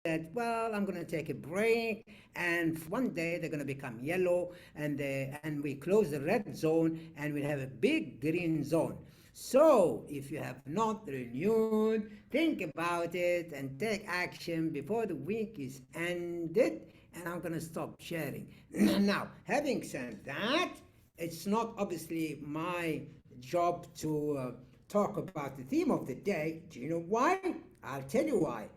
said, well, I'm going to take a break, and one day they're going to become yellow, and we close the red zone, and we'll have a big green zone. So if you have not renewed, think about it and take action before the week is ended, and I'm going to stop sharing. Now, having said that, it's not obviously my job to talk about the theme of the day. Do you know why? I'll tell you why.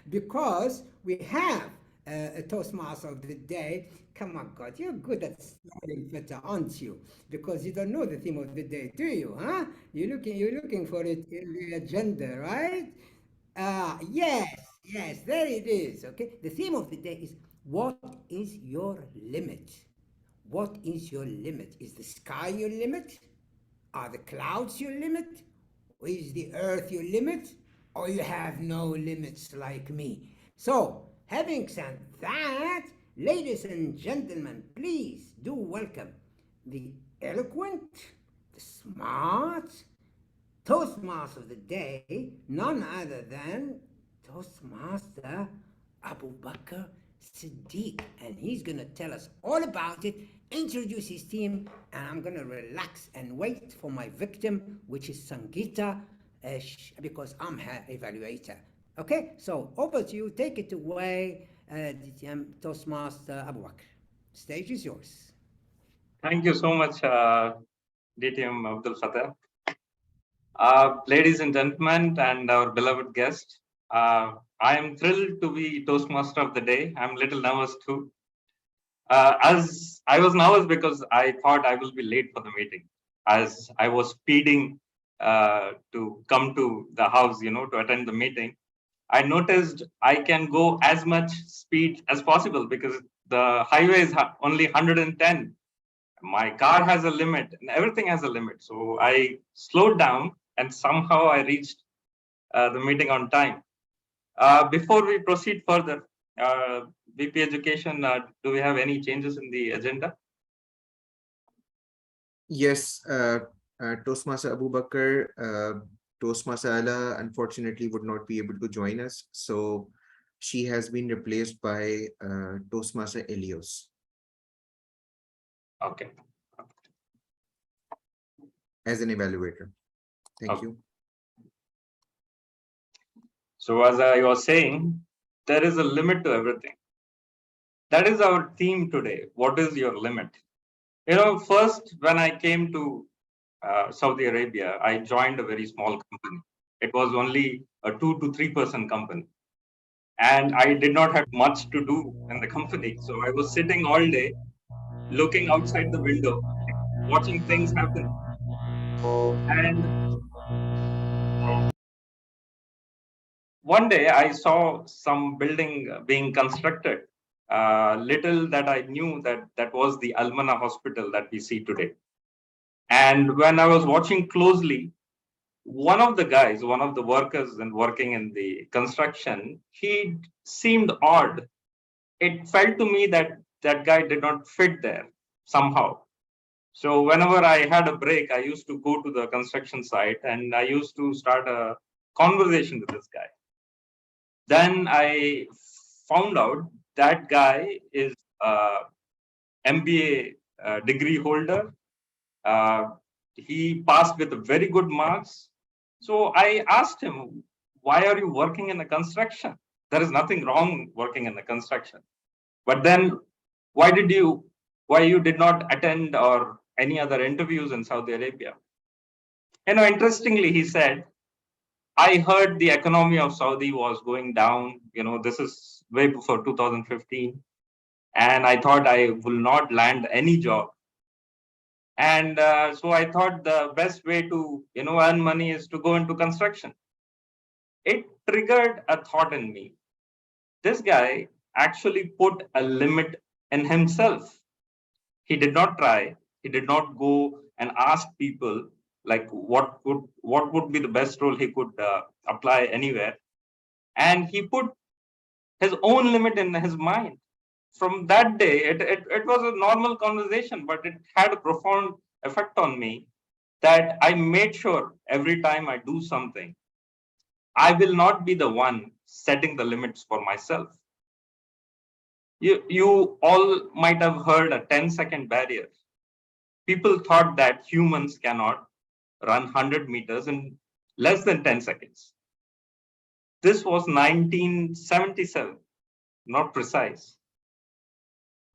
Because we have a Toastmaster of the day. Come on, God, you're good at smiling better, aren't you? Because you don't know the theme of the day, do you? Huh? You're looking for it in the agenda, right? Yes, yes, there it is. Okay, the theme of the day is, what is your limit? What is your limit? Is the sky your limit? Are the clouds your limit? Or is the earth your limit? Or you have no limits like me? So, having said that, ladies and gentlemen, please do welcome the eloquent, the smart, Toastmaster of the day, none other than Toastmaster Abu Bakr Siddiq. And he's going to tell us all about it, introduce his team, and I'm going to relax and wait for my victim, which is Sangita, because I'm her evaluator. Okay, so over to you. Take it away, Toastmaster Abu Bakr. Stage is yours. Thank you so much, DTM Abdul Fatah. Ladies and gentlemen, and our beloved guest, I am thrilled to be Toastmaster of the day. I'm a little nervous too. As I was nervous because I thought I will be late for the meeting, as I was speeding to come to the house, to attend the meeting. I noticed I can go as much speed as possible because the highway is only 110. My car has a limit and everything has a limit. So I slowed down and somehow I reached the meeting on time. Before we proceed further, VP Education, do we have any changes in the agenda? Yes, Toastmaster Abu Bakr, Toastmaster Ala unfortunately would not be able to join us. So she has been replaced by Toastmaster Elios. Okay. As an evaluator. Thank you. So as I was saying, there is a limit to everything. That is our theme today. What is your limit? First, when I came to Saudi Arabia, I joined a very small company. It was only a 2 to 3-person company. And I did not have much to do in the company. So I was sitting all day, looking outside the window, watching things happen. And one day I saw some building being constructed. Little that I knew that was the Almana hospital that we see today. And when I was watching closely, one of the guys, one of the workers and working in the construction, he seemed odd. It felt to me that that guy did not fit there somehow. So whenever I had a break, I used to go to the construction site and I used to start a conversation with this guy. Then I found out that guy is a MBA degree holder. He passed with very good marks. So I asked him, why are you working in the construction? There is nothing wrong working in the construction. But then why you did not attend or any other interviews in Saudi Arabia? Interestingly, he said, I heard the economy of Saudi was going down. This is way before 2015. And I thought I will not land any job. And so I thought the best way to, earn money is to go into construction. It triggered a thought in me. This guy actually put a limit in himself. He did not try. He did not go and ask people like what would be the best role he could apply anywhere. And he put his own limit in his mind. From that day, it was a normal conversation, but it had a profound effect on me that I made sure every time I do something, I will not be the one setting the limits for myself. You all might have heard a 10-second barrier. People thought that humans cannot run 100 meters in less than 10 seconds. This was 1977, not precise.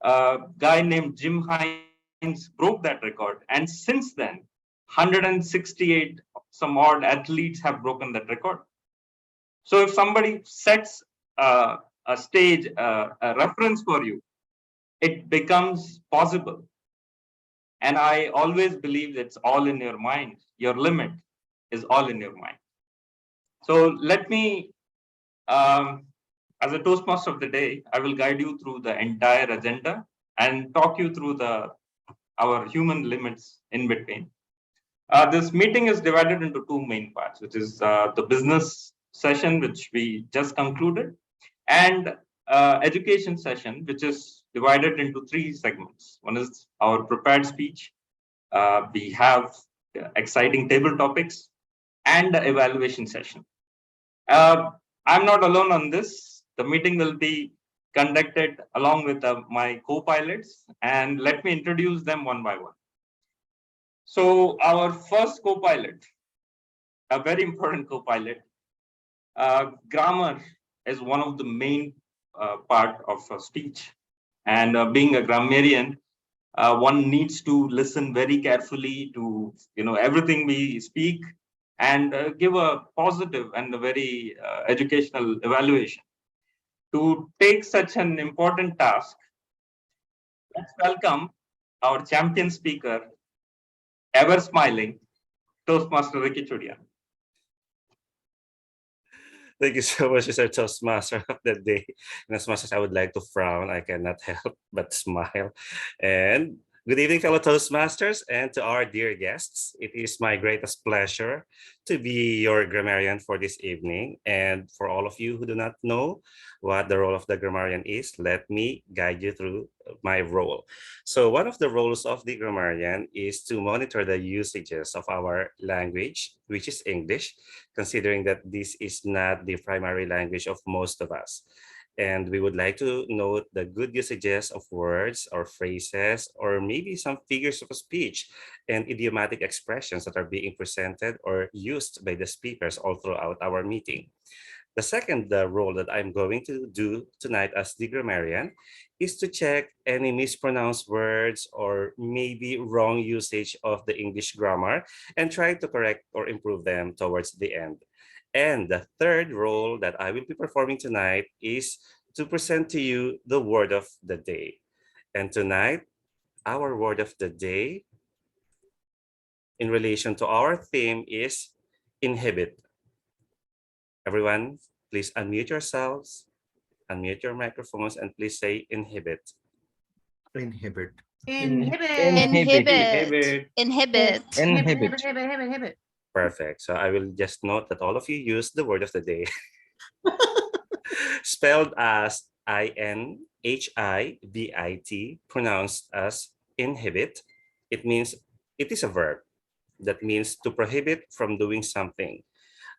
A guy named Jim Hines broke that record, and since then, 168 some odd athletes have broken that record. So if somebody sets a stage, a reference for you, it becomes possible. And I always believe it's all in your mind. Your limit is all in your mind. So let me, as a Toastmaster of the day, I will guide you through the entire agenda and talk you through our human limits in between. This meeting is divided into two main parts, which is the business session, which we just concluded, and education session, which is divided into three segments. One is our prepared speech. We have exciting table topics and the evaluation session. I'm not alone on this. The meeting will be conducted along with my co-pilots, and let me introduce them one by one. So our first co-pilot, a very important co-pilot, grammar is one of the main part of speech. And being a grammarian, one needs to listen very carefully to everything we speak and give a positive and a very educational evaluation. To take such an important task, let's welcome our champion speaker, ever smiling, Toastmaster Ricky Chudian. Thank you so much, Mr. Toastmaster of the day. And as much as I would like to frown, I cannot help but smile. And good evening, fellow Toastmasters, and to our dear guests. It is my greatest pleasure to be your grammarian for this evening. And for all of you who do not know what the role of the grammarian is, let me guide you through my role. So one of the roles of the grammarian is to monitor the usages of our language, which is English, considering that this is not the primary language of most of us. And we would like to note the good usages of words or phrases, or maybe some figures of speech and idiomatic expressions that are being presented or used by the speakers all throughout our meeting. The second role that I'm going to do tonight as the grammarian is to check any mispronounced words or maybe wrong usage of the English grammar and try to correct or improve them towards the end. And the third role that I will be performing tonight is to present to you the word of the day. And tonight, our word of the day in relation to our theme is inhibit. Everyone, please unmute yourselves, unmute your microphones, and please say inhibit. Inhibit. Inhibit. Perfect. So I will just note that all of you use the word of the day. Spelled as INHIBIT, pronounced as inhibit. It means it is a verb that means to prohibit from doing something.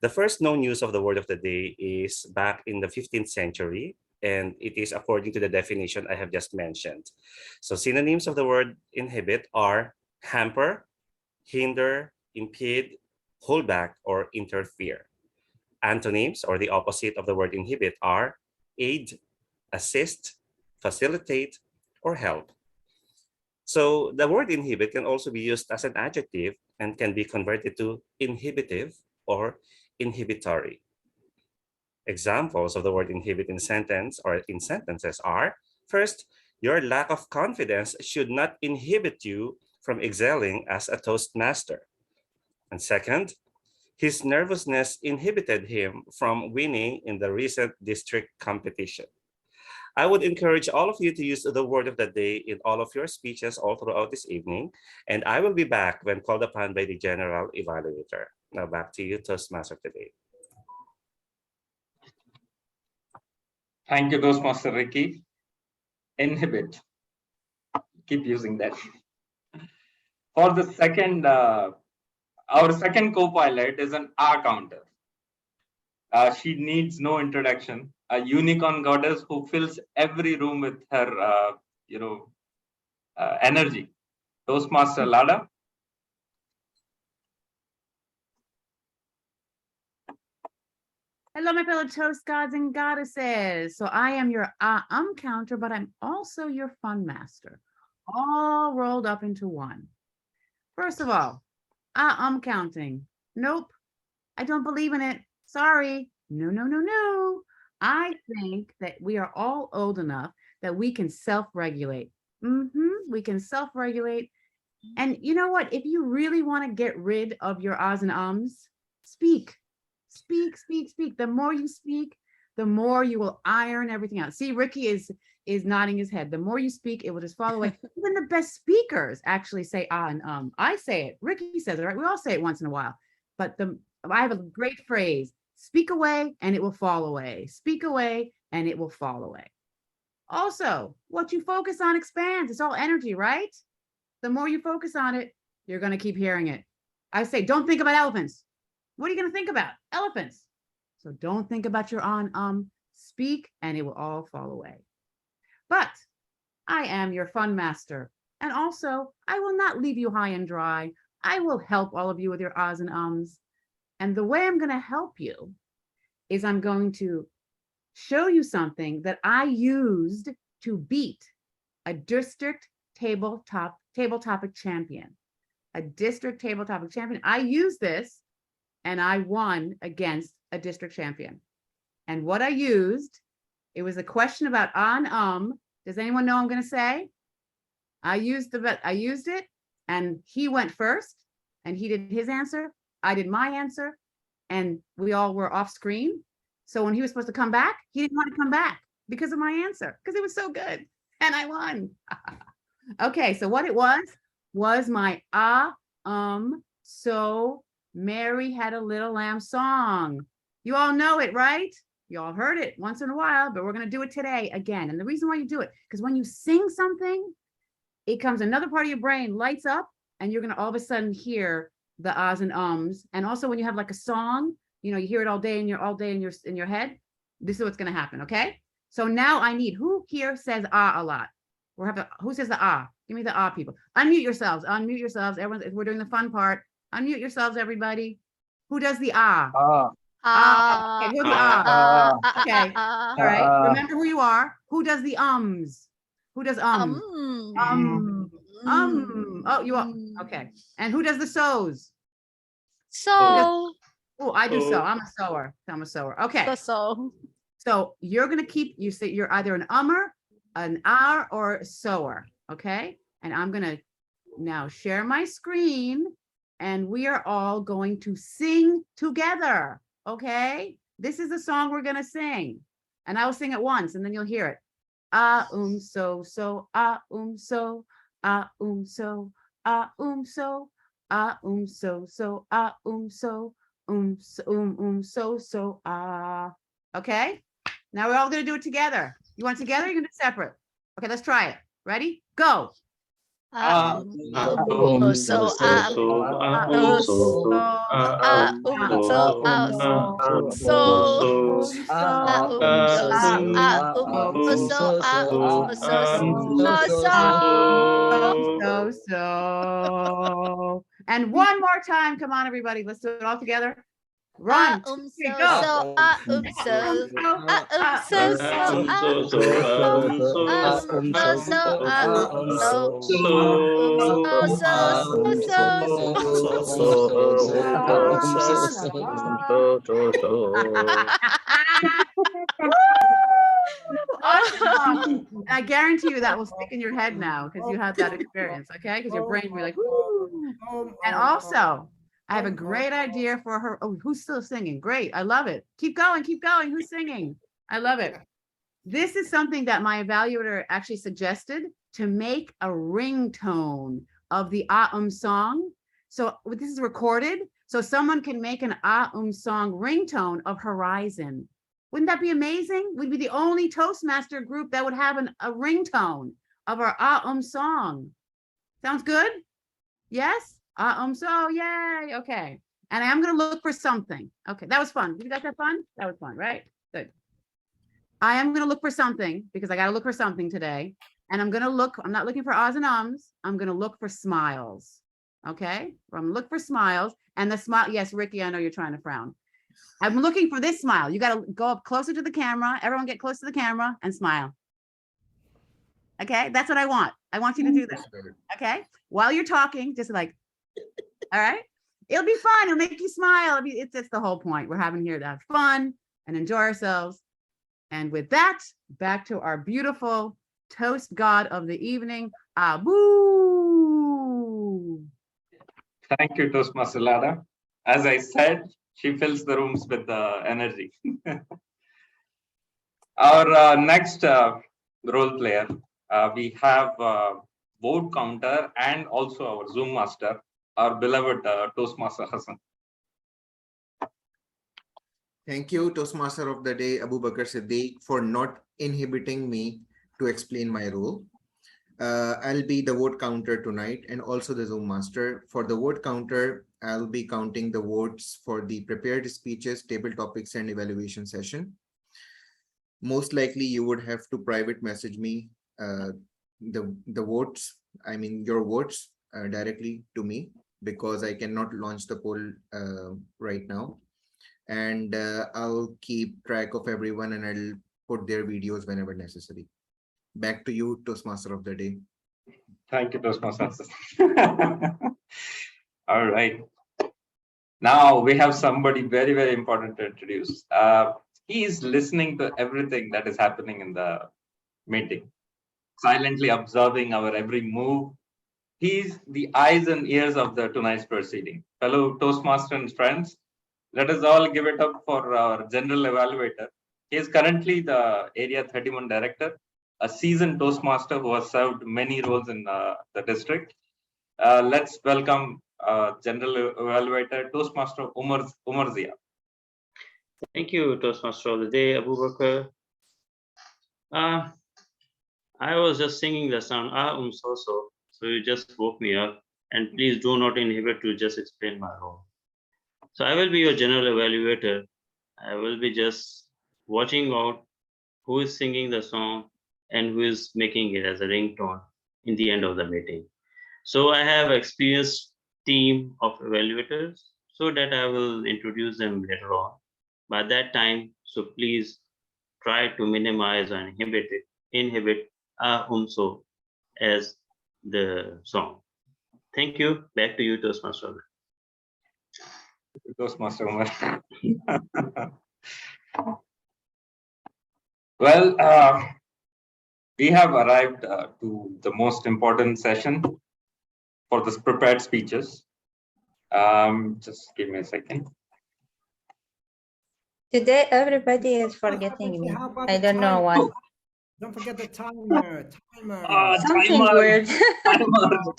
The first known use of the word of the day is back in the 15th century, and it is according to the definition I have just mentioned. So synonyms of the word inhibit are hamper, hinder, impede, hold back, or interfere. Antonyms, or the opposite of the word inhibit, are aid, assist, facilitate, or help. So the word inhibit can also be used as an adjective and can be converted to inhibitive or inhibitory. Examples of the word inhibit in sentence or in sentences are: first, your lack of confidence should not inhibit you from excelling as a Toastmaster. And second, his nervousness inhibited him from winning in the recent district competition. I would encourage all of you to use the word of the day in all of your speeches all throughout this evening, and I will be back when called upon by the general evaluator. Now back to you, Toastmaster today. Thank you, Toastmaster Ricky. Inhibit. Keep using that. For the second, our second co-pilot is an R counter. She needs no introduction. A unicorn goddess who fills every room with her, energy. Toastmaster Lada. Hello, my fellow toast gods and goddesses. So I am your counter, but I'm also your fun master, all rolled up into one. First of all, counting. Nope, I don't believe in it. Sorry. No, no, no, no. I think that we are all old enough that we can self-regulate. We can self-regulate. And you know what? If you really want to get rid of your ahs and ums, speak. Speak, speak, speak. The more you speak, the more you will iron everything out. See, Ricky is nodding his head. The more you speak, it will just fall away. Even the best speakers actually say ah and I say it. Ricky says it, right? We all say it once in a while. But I have a great phrase: speak away and it will fall away. Speak away and it will fall away. Also, what you focus on expands. It's all energy, right? The more you focus on it, you're going to keep hearing it. I say, don't think about elephants. What are you going to think about? Elephants. So don't think about your speak and it will all fall away. But I am your fun master. And also, I will not leave you high and dry. I will help all of you with your ahs and ums. And the way I'm going to help you is I'm going to show you something that I used to beat a district tabletop champion. A district tabletop champion. I used this and I won against a district champion. And what I used, it was a question about Does anyone know what I'm going to say? I used it and he went first and he did his answer. I did my answer and we all were off screen. So when he was supposed to come back, he didn't want to come back because of my answer, because it was so good and I won. Okay, so what it was my so Mary Had a Little Lamb song. You all know it, right? You all heard it once in a while, but we're going to do it today again. And the reason why you do it, because when you sing something, it comes another part of your brain lights up and you're going to all of a sudden hear the ahs and ums. And also when you have like a song, you hear it all day in your head. This is what's going to happen. Okay. So now I need, who here says ah a lot? Who says the ah? Give me the ah people. Unmute yourselves. Everyone, we're doing the fun part. Unmute yourselves, everybody. Who does the ah? Okay, who the ah? Okay. All right. Remember who you are. Who does the ums? Who does Oh, you are. Okay. And who does the sows? So. Oh, I do so. I'm a sower. Okay. So you're gonna keep. You say you're either an ummer, an ah, or a sower. Okay. And I'm gonna now share my screen. And we are all going to sing together, okay? This is the song we're gonna sing. And I will sing it once and then you'll hear it. So, so, so, so, so, so, okay? Now we're all gonna do it together. You want it together or you're gonna do it separate? Okay, let's try it. Ready? Go. And one more time, come on, everybody, let's do it all together. Run, go. Awesome. I guarantee you that will stick in your head now because you had that experience, okay? Because your brain will be like, woo. And also, I have a great idea for her. Oh, who's still singing? Great. I love it. Keep going. Keep going. Who's singing? I love it. This is something that my evaluator actually suggested, to make a ringtone of the song. So this is recorded. So someone can make an song ringtone of Horizon. Wouldn't that be amazing? We'd be the only Toastmaster group that would have a ringtone of our song. Sounds good? Yes? So yay. Okay. And I am going to look for something. Okay, that was fun. Did you guys have fun? That was fun, right? Good. I am going to look for something because I got to look for something today. And I'm going to look, I'm not looking for ahs and ums. I'm going to look for smiles. Okay, I'm going to look for smiles. And the smile, yes, Ricky, I know you're trying to frown. I'm looking for this smile. You got to go up closer to the camera. Everyone get close to the camera and smile. Okay, that's what I want. I want you to do that. Okay, while you're talking, just like, all right. It'll be fun. It'll make you smile. It's the whole point. We're having here to have fun and enjoy ourselves. And with that, back to our beautiful toast god of the evening, Abu. Thank you, Toastmaster Lada. As I said, she fills the rooms with energy. Our next role player, we have vote counter and also our Zoom master, our beloved Toastmaster Hassan. Thank you, Toastmaster of the Day, Abu Bakr Siddiq, for not inhibiting me to explain my role. I'll be the vote counter tonight and also the Zoom master. For the vote counter, I'll be counting the votes for the prepared speeches, table topics, and evaluation session. Most likely, you would have to private message me the votes, I mean your votes directly to me because I cannot launch the poll right now. And I'll keep track of everyone and I'll put their videos whenever necessary. Back to you, Toastmaster of the Day. Thank you, Toastmaster. All right. Now we have somebody very, very important to introduce. He is listening to everything that is happening in the meeting, silently observing our every move. He's the eyes and ears of the tonight's proceeding. Fellow Toastmaster and friends, let us all give it up for our general evaluator. He is currently the Area 31 Director, a seasoned Toastmaster who has served many roles in the district. Let's welcome General Evaluator, Toastmaster Umar Zia. Thank you, Toastmaster of the Day, Abu Bakr. I was just singing the song, so you just woke me up, and please do not inhibit to just explain my role. So I will be your general evaluator. I will be just watching out who is singing the song and who is making it as a ringtone in the end of the meeting. So I have experienced team of evaluators so that I will introduce them later on. By that time, so please try to minimize and inhibit umso as the song. Thank you. Back to you, Toastmaster. Toastmaster Umar. Well, we have arrived to the most important session for this prepared speeches. Just give me a second. Today, everybody is forgetting me. I don't know why. Don't forget the timer. Something weird.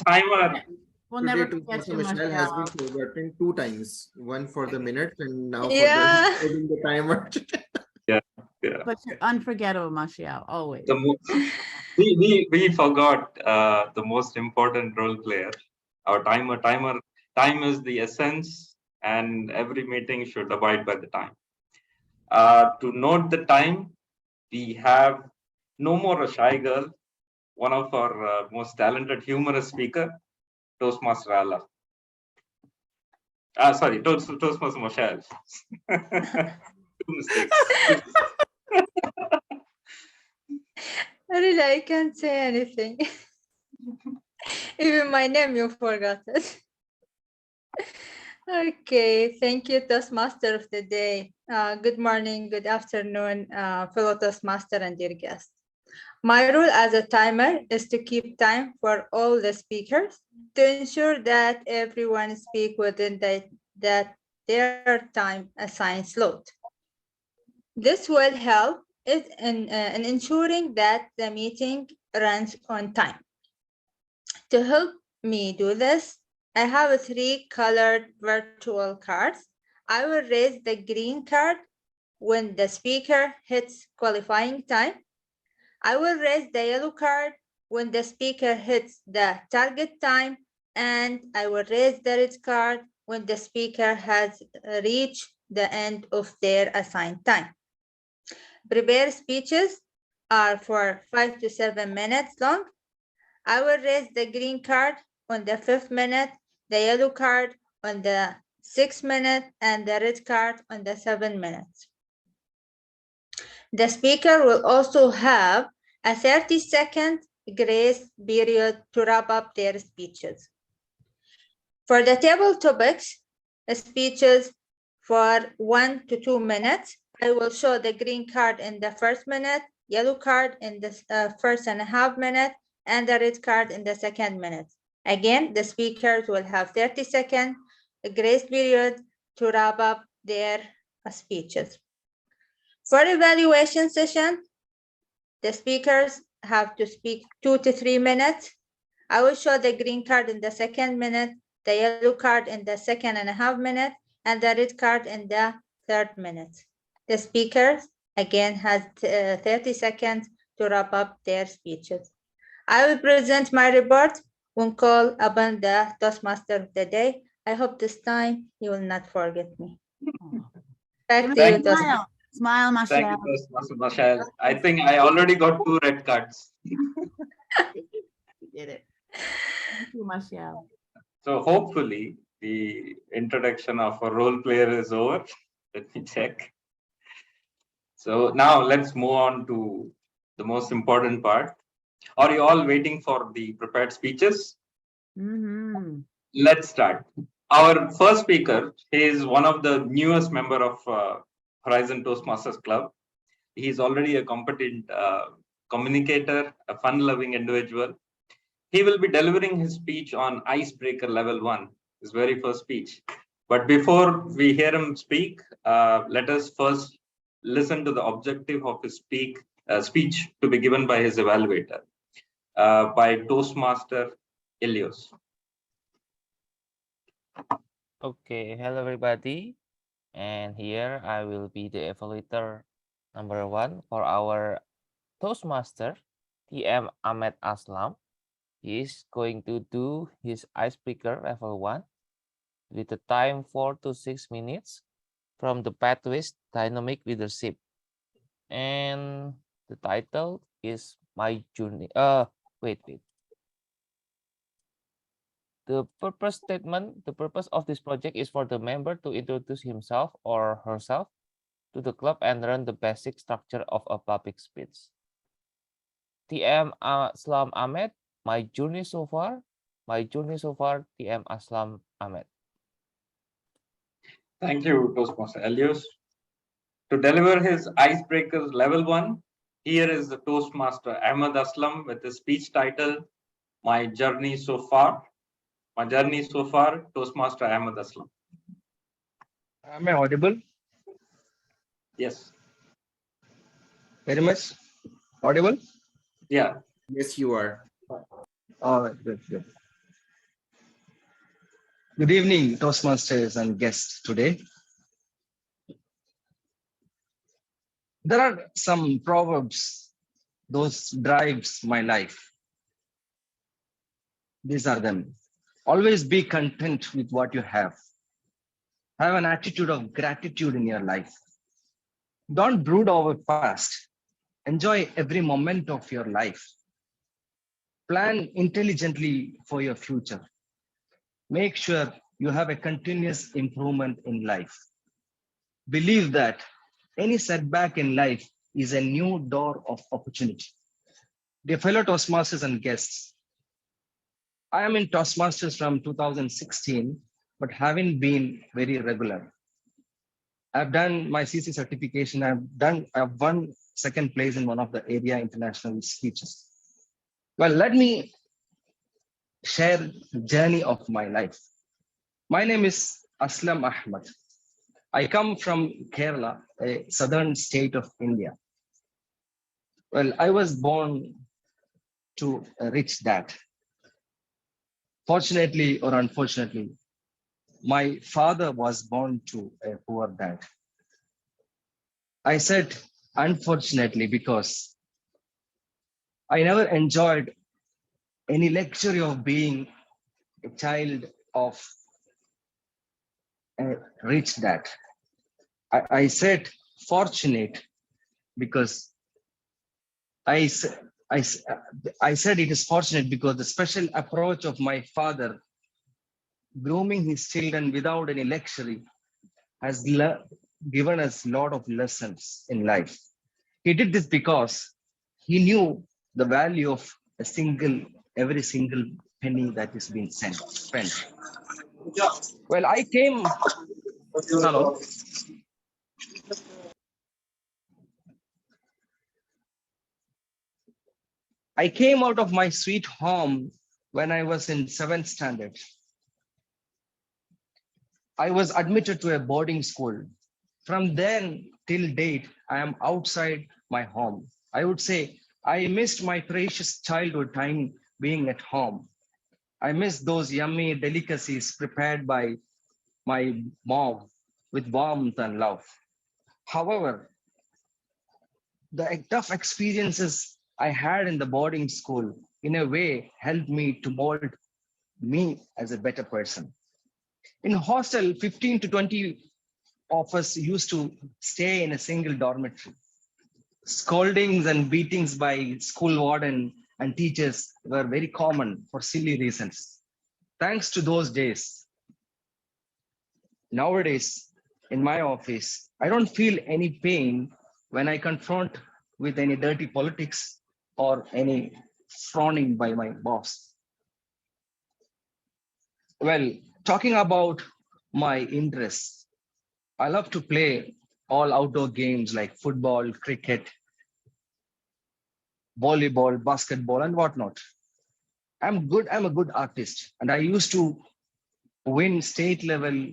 Timer. We'll never Today, forget Toastmaster you, Michelle has been Michelle. forgotten 2 times. One for the minutes and now Yeah. for the timer. Yeah. But you're unforgettable, Michelle, always. We forgot the most important role player, our timer. Time is the essence, and every meeting should abide by the time. To note the time, we have no more a shy girl, one of our most talented humorous speaker, Toastmaster Allah. Sorry, Toastmaster Michelle. 2 mistakes. Really, I can't say anything. Even my name, you forgot it. Okay, thank you, Toastmaster of the Day. Good morning, good afternoon, fellow Toastmaster and dear guests. My role as a timer is to keep time for all the speakers to ensure that everyone speaks within their time assigned slot. This will help in ensuring that the meeting runs on time. To help me do this, I have 3 colored virtual cards. I will raise the green card when the speaker hits qualifying time. I will raise the yellow card when the speaker hits the target time, and I will raise the red card when the speaker has reached the end of their assigned time. Prepared speeches are for 5 to 7 minutes long. I will raise the green card on the 5th minute, the yellow card on the 6th minute, and the red card on the 7th minute. The speaker will also have a 30-second grace period to wrap up their speeches. For the table topics, speeches for 1 to 2 minutes, I will show the green card in the 1st minute, yellow card in the 1.5 minute, and the red card in the 2nd minute. Again, the speakers will have 30-second grace period to wrap up their speeches. For evaluation session, the speakers have to speak 2 to 3 minutes. I will show the green card in the 2nd minute, the yellow card in the 2.5 minute, and the red card in the 3rd minute. The speakers again has 30 seconds to wrap up their speeches. I will present my report when called upon the Toastmaster of the day. I hope this time you will not forget me. Back to you, Thank you. Toastmaster. Smile, Thank Michelle. you, Toastmaster Michelle. I think I already got 2 red cards. You did it. Thank you, Michelle. So hopefully the introduction of a role player is over. Let me check. So now let's move on to the most important part. Are you all waiting for the prepared speeches? Mm-hmm. Let's start. Our first speaker is one of the newest member of Horizon Toastmasters Club. He's already a competent communicator, a fun-loving individual. He will be delivering his speech on Icebreaker Level 1, his very first speech. But before we hear him speak, let us first listen to the objective of his speech to be given by his evaluator, by Toastmaster Elios. Okay, hello everybody. And here I will be the evaluator number 1 for our Toastmaster, TM Ahmed Aslam. He is going to do his icebreaker level 1 with a time 4 to 6 minutes from the Pathways Dynamic Leadership. And the title is My Journey. Wait. The purpose of this project is for the member to introduce himself or herself to the club and learn the basic structure of a public speech. TM Aslam Ahmed, my journey so far, TM Aslam Ahmed. Thank you, Toastmaster Elios. To deliver his Icebreakers Level 1, here is the Toastmaster Ahmed Aslam with his speech title, My Journey So Far. My Journey So Far, Toastmaster Ahmed Aslam. Am I audible? Yes. Very much audible? Yeah. Yes, you are. All right, good. Good evening, Toastmasters and guests today. There are some proverbs, those drives my life. These are them. Always be content with what you have. Have an attitude of gratitude in your life. Don't brood over past. Enjoy every moment of your life. Plan intelligently for your future. Make sure you have a continuous improvement in life. Believe that any setback in life is a new door of opportunity. Dear fellow Toastmasters and guests, I am in Toastmasters from 2016, but haven't been very regular. I've done my CC certification. I've won second place in one of the area international speeches. Well, let me share the journey of my life. My name is Aslam Ahmed. I come from Kerala, a southern state of India. Well, I was born to a rich dad. Fortunately or unfortunately, my father was born to a poor dad. I said unfortunately because I never enjoyed any luxury of being a child of rich dad. I said fortunate because I, s- I, s- I said it is fortunate because the special approach of my father grooming his children without any luxury has given us a lot of lessons in life. He did this because he knew the value of every single penny that is being spent. Well, I came, hello, I came out of my sweet home when I was in 7th standard. I was admitted to a boarding school. From then till date, I am outside my home. I would say I missed my precious childhood time being at home. I miss those yummy delicacies prepared by my mom with warmth and love. However, the tough experiences I had in the boarding school in a way helped me to mold me as a better person. In hostel, 15 to 20 of us used to stay in a single dormitory. Scoldings and beatings by school warden and teachers were very common for silly reasons. Thanks to those days, nowadays in my office, I don't feel any pain when I confront with any dirty politics or any frowning by my boss. Well, talking about my interests, I love to play all outdoor games like football, cricket, volleyball, basketball, and whatnot. I'm a good artist, and I used to win state level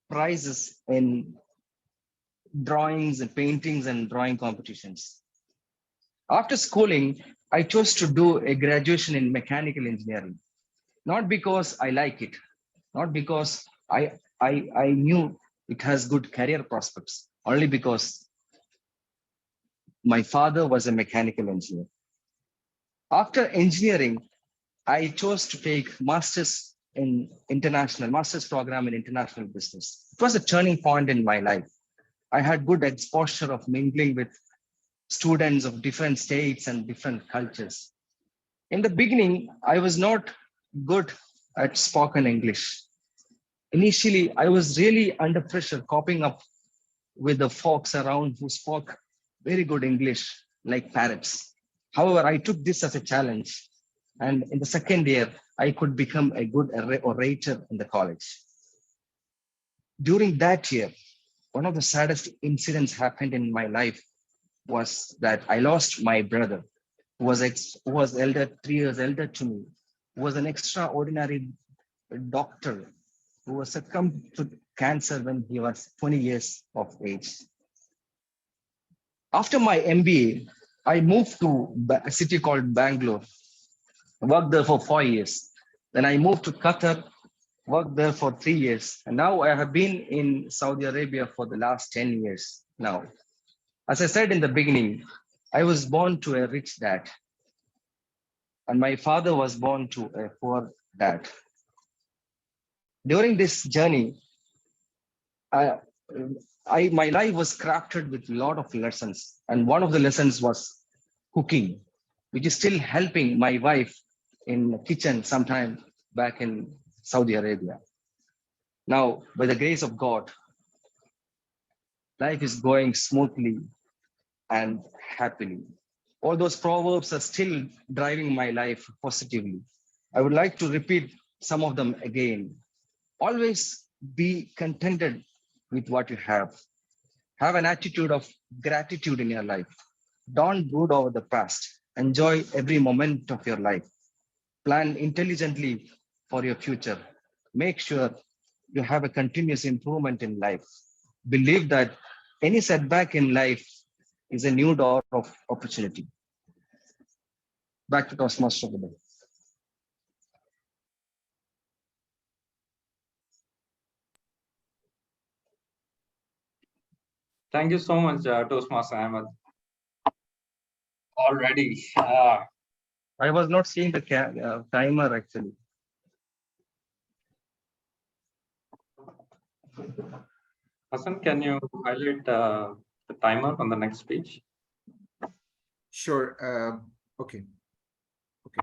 prizes in drawings and paintings and drawing competitions. After schooling, I chose to do a graduation in mechanical engineering, not because I like it, not because I knew it has good career prospects, only because my father was a mechanical engineer. After engineering, I chose to take master's program in international business. It was a turning point in my life. I had good exposure of mingling with students of different states and different cultures. In the beginning, I was not good at spoken English. Initially, I was really under pressure coping up with the folks around who spoke very good English, like parrots. However, I took this as a challenge. And in the second year, I could become a good orator in the college. During that year, one of the saddest incidents happened in my life was that I lost my brother, who was 3 years elder to me, who was an extraordinary doctor who was succumbed to cancer when he was 20 years of age. After my MBA, I moved to a city called Bangalore, worked there for 4 years. Then I moved to Qatar, worked there for 3 years. And now I have been in Saudi Arabia for the last 10 years now. As I said in the beginning, I was born to a rich dad, and my father was born to a poor dad. During this journey, I, my life was crafted with a lot of lessons. And one of the lessons was cooking, which is still helping my wife in the kitchen sometime back in Saudi Arabia. Now, by the grace of God, life is going smoothly and happily. All those proverbs are still driving my life positively. I would like to repeat some of them again. Always be contented with what you have. Have an attitude of gratitude in your life. Don't brood over the past. Enjoy every moment of your life. Plan intelligently for your future. Make sure you have a continuous improvement in life. Believe that any setback in life is a new door of opportunity. Back to Toastmaster today. Thank you so much, Toastmaster Ahmed. Already. I was not seeing the timer actually. Hassan, can you highlight the timer on the next page? Sure. Okay. Okay.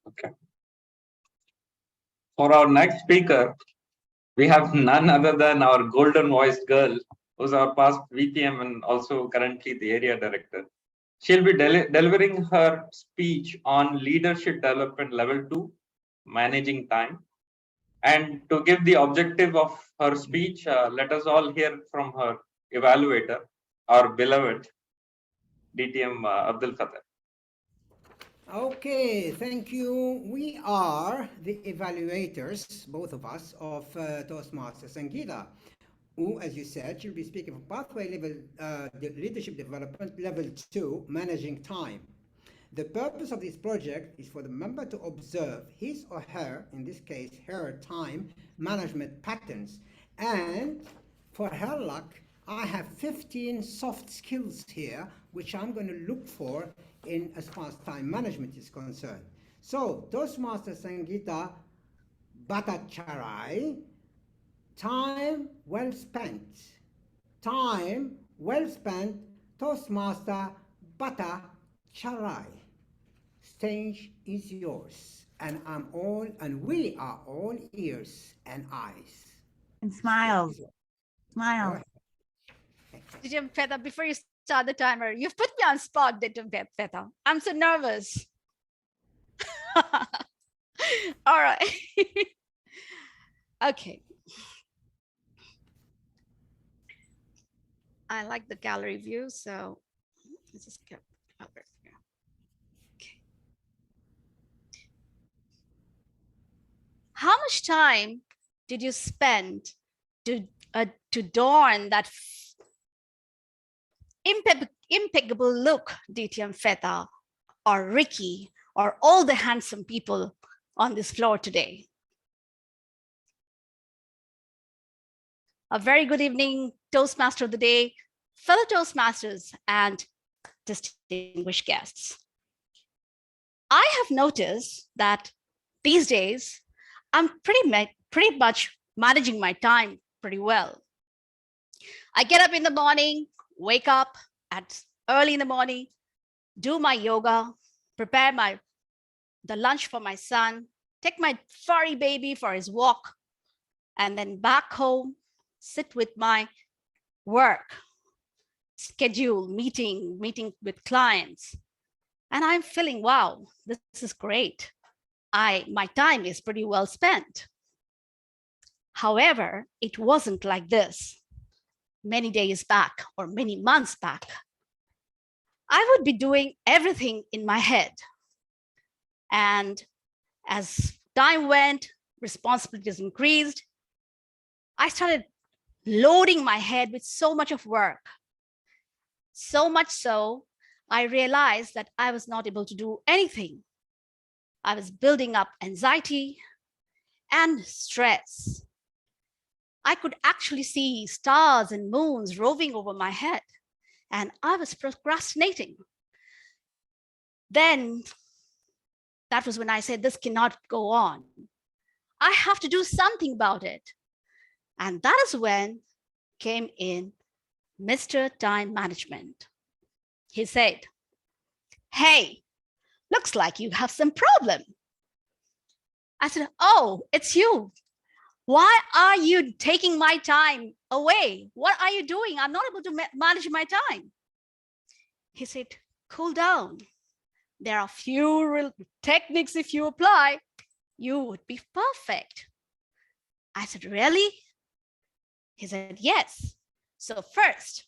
Okay. For our next speaker, we have none other than our golden voiced girl, who's our past VPM and also currently the area director. She'll be delivering her speech on leadership development level 2, managing time. And to give the objective of her speech, let us all hear from her evaluator, our beloved DTM Abdul Khatar. Okay, thank you. We are the evaluators, both of us, of Toastmasters and Gita, who, as you said, should be speaking of pathway level leadership development level 2, managing time. The purpose of this project is for the member to observe his or her, in this case, her time management patterns. And for her luck, I have 15 soft skills here, which I'm going to look for in as far as time management is concerned. So, Toastmaster Sangita Bhattacharya, time well spent. Time well spent, Toastmaster Bhattacharya. Stage is yours, and we are all ears and eyes. And smiles. Smiles. Dityam Feta, before you start the timer, you've put me on spot, Dityam Feta. I'm so nervous. All right. Okay. I like the gallery view, so let's just get over here. Okay. How much time did you spend to adorn that impeccable look, DTM Feta, or Ricky, or all the handsome people on this floor today? A very good evening, Toastmaster of the day, fellow Toastmasters, and distinguished guests. I have noticed that these days, I'm pretty much managing my time pretty well. I get up in the morning, wake up at early in the morning, do my yoga, prepare the lunch for my son, take my furry baby for his walk, and then back home, sit with my work, schedule, meeting with clients. And I'm feeling, wow, this is great. My time is pretty well spent. However, it wasn't like this many days back or many months back. I would be doing everything in my head. And as time went, responsibilities increased. I started loading my head with so much of work. So much so, I realized that I was not able to do anything. I was building up anxiety and stress. I could actually see stars and moons roving over my head, and I was procrastinating. Then that was when I said, this cannot go on. I have to do something about it. And that is when came in Mr. Time Management. He said, hey, looks like you have some problem. I said, oh, it's you. Why are you taking my time away? What are you doing? I'm not able to manage my time. He said, cool down. There are few techniques if you apply, you would be perfect. I said, really? He said, yes. So first,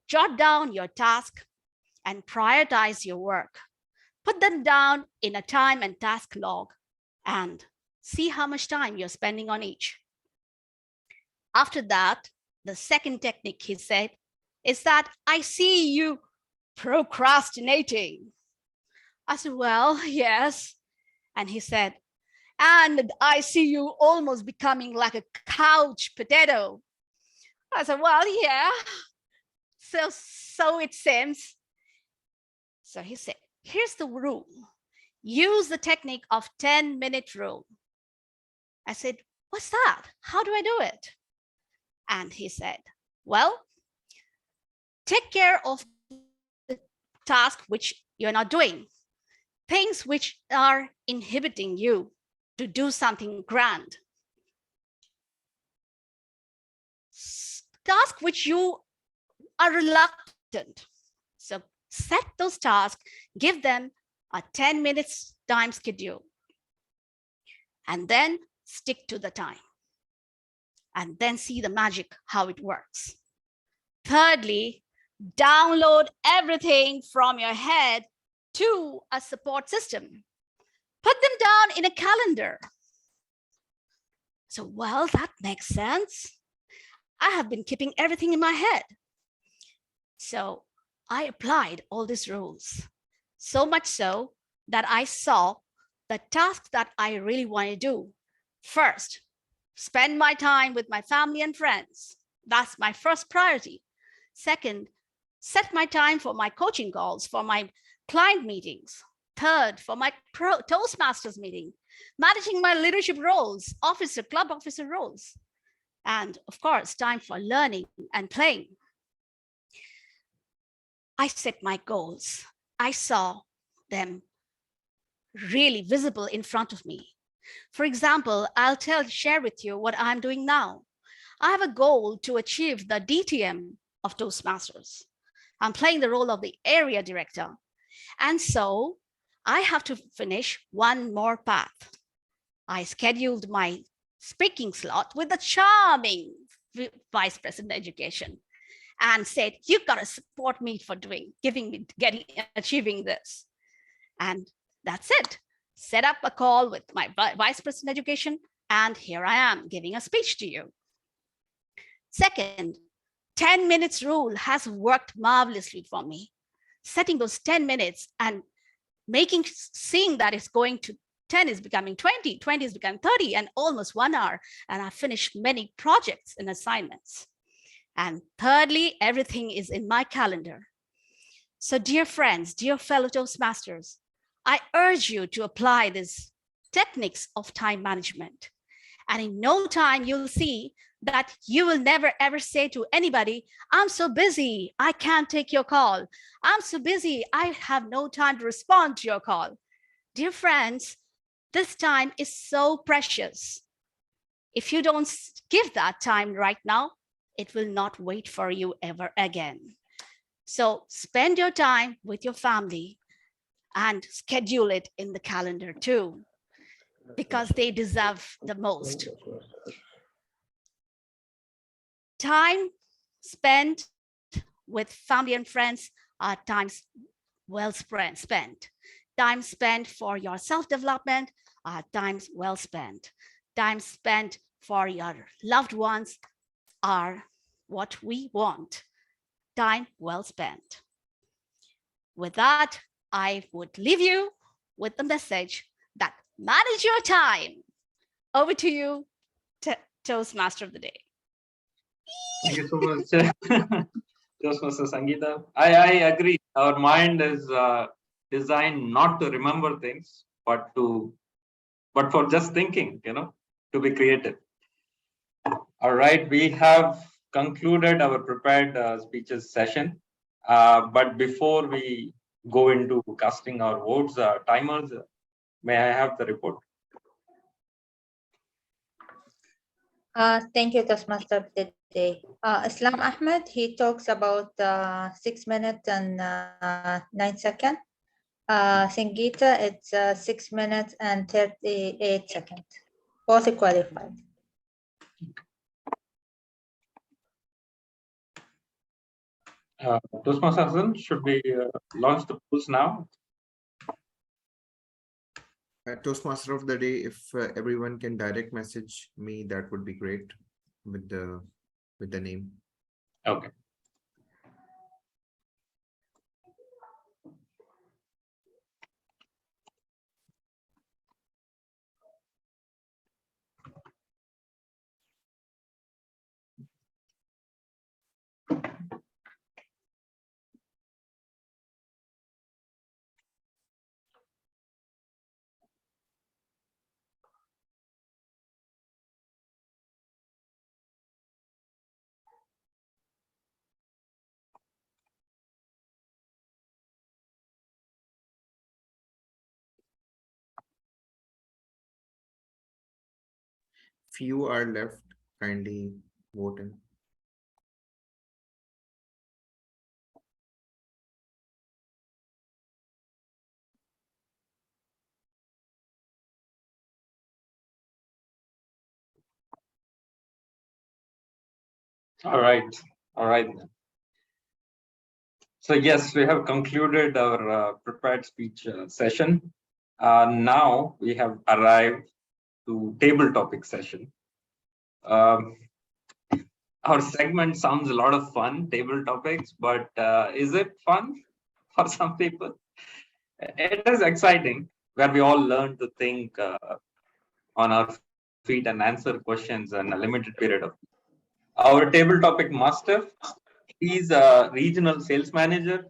jot down your task and prioritize your work. Put them down in a time and task log and see how much time you're spending on each. After that, the second technique, he said, is that I see you procrastinating. I said, well, yes. And he said, and I see you almost becoming like a couch potato. I said, well, yeah, so it seems. So he said, here's the rule. Use the technique of 10-minute rule. I said, what's that? How do I do it? And he said, well, take care of the task which you're not doing, things which are inhibiting you to do something grand, task which you are reluctant. So set those tasks, give them a 10 minutes time schedule, and then stick to the time. And then see the magic, how it works. Thirdly, download everything from your head to a support system. Put them down in a calendar. So, well, that makes sense. I have been keeping everything in my head. So I applied all these rules, so much so that I saw the tasks that I really want to do. First, spend my time with my family and friends. That's my first priority. Second, set my time for my coaching calls, for my client meetings. Third, for my Toastmasters meeting, managing my leadership roles, club officer roles. And of course, time for learning and playing. I set my goals. I saw them really visible in front of me. For example, I'll share with you what I'm doing now. I have a goal to achieve the DTM of Toastmasters. I'm playing the role of the area director. And so I have to finish one more path. I scheduled my speaking slot with the charming vice president education and said, you've got to support me for achieving this. And that's it. Set up a call with my vice president education, and here I am giving a speech to you. Second, 10 minutes rule has worked marvelously for me. Setting those 10 minutes and seeing that it's going to 10 is becoming 20, 20 is becoming 30, and almost 1 hour. And I finished many projects and assignments. And thirdly, everything is in my calendar. So dear friends, dear fellow Toastmasters, I urge you to apply these techniques of time management. And in no time, you'll see that you will never ever say to anybody, I'm so busy, I can't take your call. I'm so busy, I have no time to respond to your call. Dear friends, this time is so precious. If you don't give that time right now, it will not wait for you ever again. So spend your time with your family and schedule it in the calendar too, because they deserve the most. Time spent with family and friends are times well spent. Time spent for your self-development are times well spent. Time spent for your loved ones are what we want. Time well spent. With that, I would leave you with the message that manage your time. Over to you, Toastmaster of the Day. Thank you so much, Toastmaster Sangeeta. I agree. Our mind is designed not to remember things, but for just thinking, to be creative. All right, we have concluded our prepared speeches session. But before we go into casting our votes, timers, may I have the report? Thank you, Toastmaster of the Day. Islam Ahmed, he talks about 6 minutes and 9 seconds. Sangeeta, it's 6 minutes and 38 seconds. Both qualified. Toastmaster Hassan, should we launch the polls now? Toastmaster of the Day, if everyone can direct message me, that would be great with the name. Okay. Few are left. Kindly vote in. All right. All right. So yes, we have concluded our prepared speech session. Now we have arrived to table topic session. Um, our segment sounds a lot of fun, table topics, but is it fun for some people? It is exciting, where we all learn to think on our feet and answer questions in a limited period of time. Our table topic master, he's a regional sales manager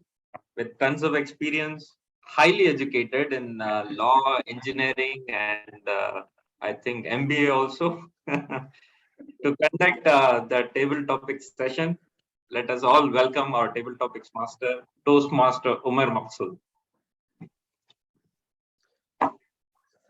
with tons of experience, highly educated in law, engineering, and I think MBA also. To conduct the table topics session, let us all welcome our table topics master, Toastmaster Umar Maksud.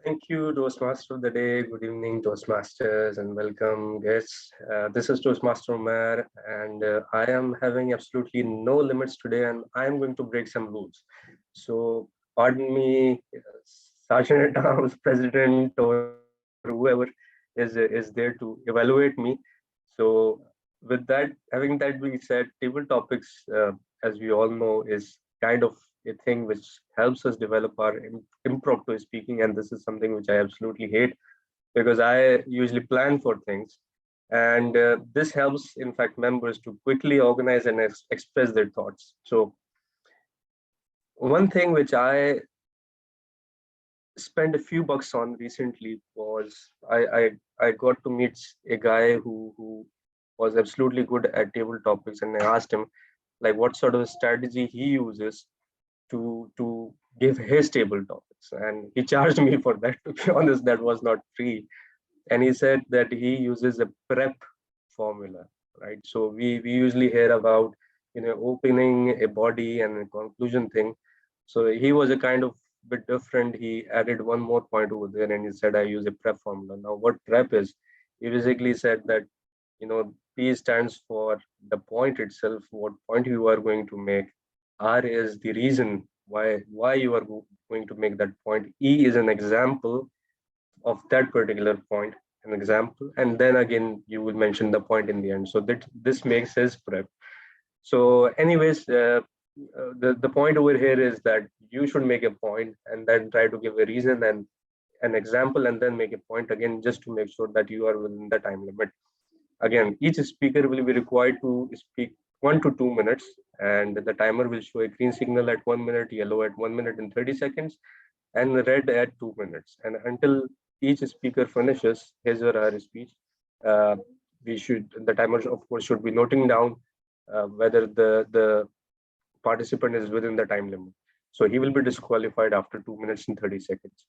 Thank you, Toastmaster of the day. Good evening, Toastmasters, and welcome guests. This is Toastmaster Umar, and I am having absolutely no limits today, and I am going to break some rules. So, pardon me, Sergeant at Arms, President, or whoever is there to evaluate me. So, with that, having that being said, table topics, as we all know, is kind of a thing which helps us develop our impromptu speaking, and this is something which I absolutely hate because I usually plan for things, and this helps, in fact, members to quickly organize and express their thoughts. So one thing which I spent a few bucks on recently was I got to meet a guy who was absolutely good at table topics, and I asked him like what sort of strategy he uses to give his table topics, and he charged me for that. To be honest, that was not free, and he said that he uses a prep formula, right? So we usually hear about opening a body and a conclusion thing. So he was a kind of bit different. He added one more point over there, and he said I use a prep formula. Now what prep is, he basically said that P stands for the point itself, what point you are going to make. R is the reason why you are going to make that point. E is an example of that particular point, an example, and then again you will mention the point in the end. So that this makes his prep. So anyways, the point over here is that you should make a point and then try to give a reason and an example and then make a point again, just to make sure that you are within the time limit. Again, each speaker will be required to speak 1 to 2 minutes, and the timer will show a green signal at 1 minute, yellow at 1 minute and 30 seconds, and red at 2 minutes. And until each speaker finishes his or her speech, the timer, of course, should be noting down whether the participant is within the time limit. So he will be disqualified after 2 minutes and 30 seconds.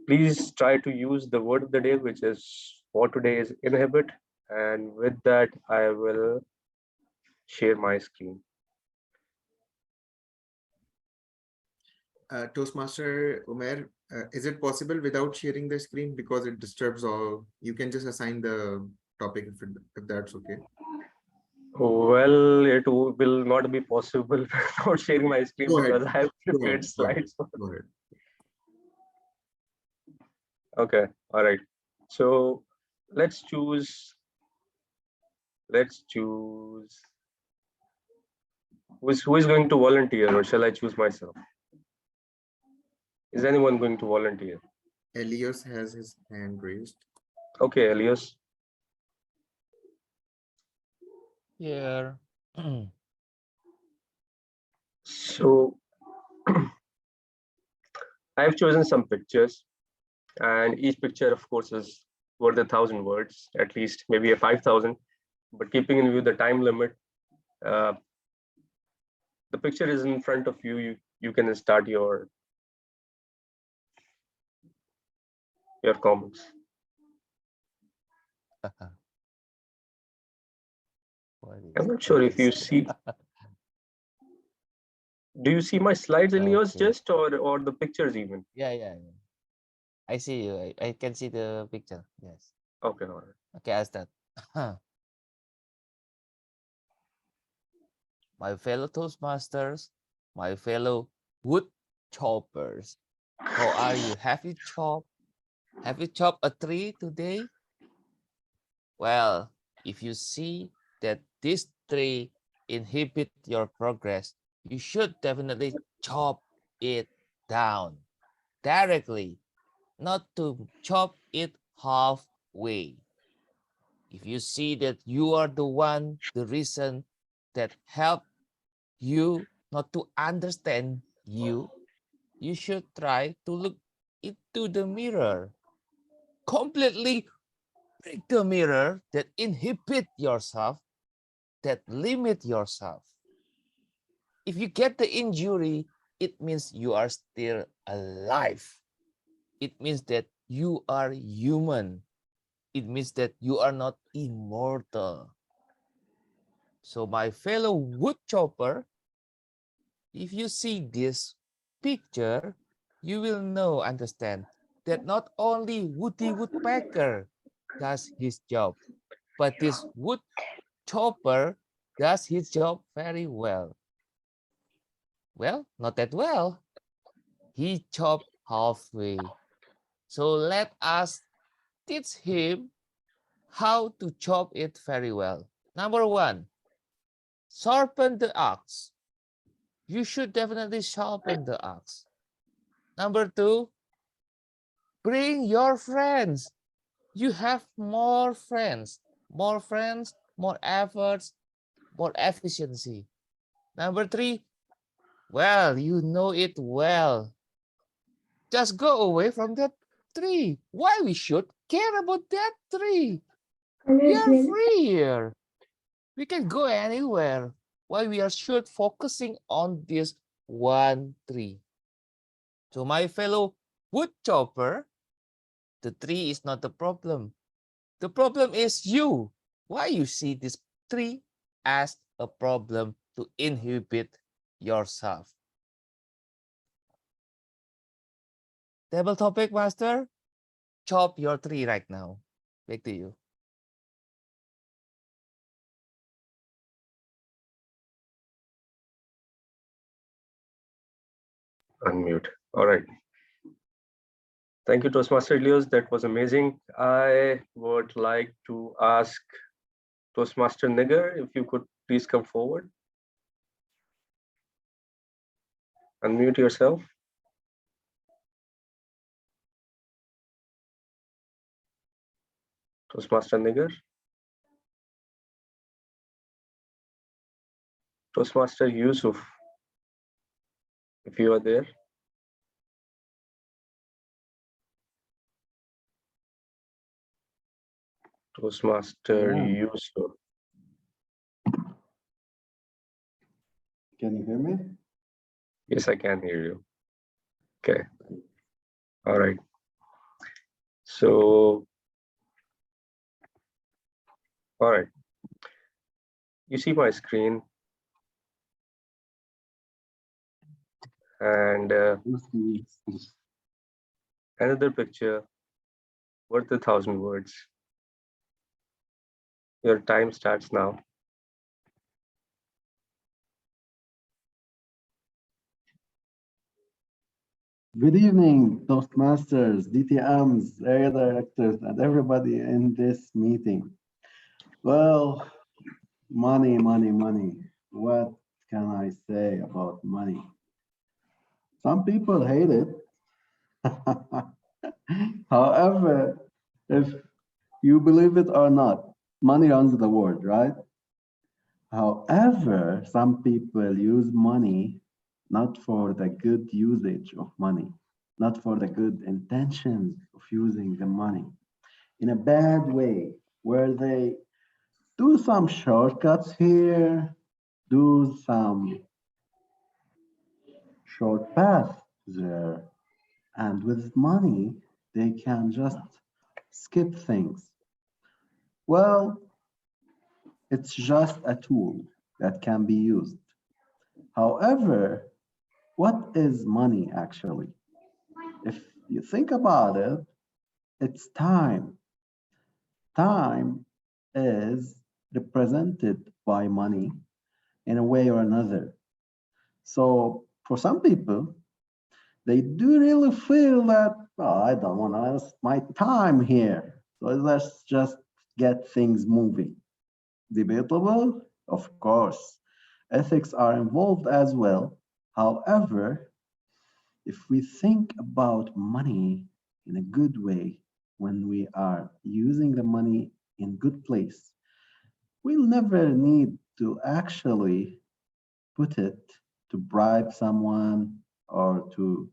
Please try to use the word of the day, which is for today is inhibit. And with that, I will share my screen. Toastmaster Umair, is it possible without sharing the screen, because it disturbs all? You can just assign the topic if that's okay. Well, it will not be possible without sharing my screen Go ahead. because I have Go prepared ahead. slides. Go ahead. Okay, all right. So let's choose. Who is going to volunteer, or shall I choose myself? Is anyone going to volunteer? Elias has his hand raised. Okay, Elias. Here. So I have chosen some pictures, and each picture, of course, is worth 1,000 words, at least maybe a 5,000. But keeping in view the time limit, the picture is in front of you. You can start your comments. I'm not sure if you see. Do you see my slides, Elias, Okay. just or the pictures even? Yeah. I see you. I can see the picture. Yes. Okay, all right. Okay, as that. My fellow Toastmasters, my fellow wood choppers, how are you? Have you chopped a tree today? Well, if you see that this tree inhibit your progress, you should definitely chop it down directly, not to chop it halfway. If you see that you are the reason that help you not to understand you, you should try to look into the mirror. Completely break the mirror that inhibit yourself, that limit yourself. If you get the injury, it means you are still alive. It means that you are human. It means that you are not immortal. So my fellow wood chopper, if you see this picture, you will understand that not only Woody Woodpecker does his job, but this wood chopper does his job very well. Well, not that well. He chopped halfway. So let us teach him how to chop it very well. Number one, sharpen the axe. You should definitely sharpen the axe. Number two, bring your friends. You have more friends, more efforts, more efficiency. Number three, well, you know it well. Just go away from that tree. Why we should care about that tree? We are free here. We can go anywhere. Why we are should focusing on this one tree. So my fellow wood chopper, the tree is not the problem. The problem is you. Why you see this tree as a problem to inhibit yourself? Table topic, master. Chop your tree right now. Back to you. Unmute. All right. Thank you, Toastmaster Elios. That was amazing. I would like to ask Toastmaster Nigar if you could please come forward. Unmute yourself. Toastmaster Nigar. Toastmaster Yusuf, if you are there. Toastmaster Yusuf. Can you hear me? Yes, I can hear you. Okay. All right. So, all right. You see my screen. And another picture worth 1,000 words. Your time starts now. Good evening, Toastmasters, DTMs, area directors, and everybody in this meeting. Well, money, money, money. What can I say about money? Some people hate it. However, if you believe it or not, money runs the world, right? However, some people use money not for the good usage of money, not for the good intentions of using the money, in a bad way, where they do some shortcuts here, do some short path there, and with money, they can just skip things. Well, it's just a tool that can be used. However, what is money actually? If you think about it, it's time. time is represented by money in a way or another. So for some people, they do really feel that, oh, I don't want to waste my time here. So let's just get things moving. Debatable? Of course. Ethics are involved as well. However, if we think about money in a good way, when we are using the money in good place, we'll never need to actually put it to bribe someone or to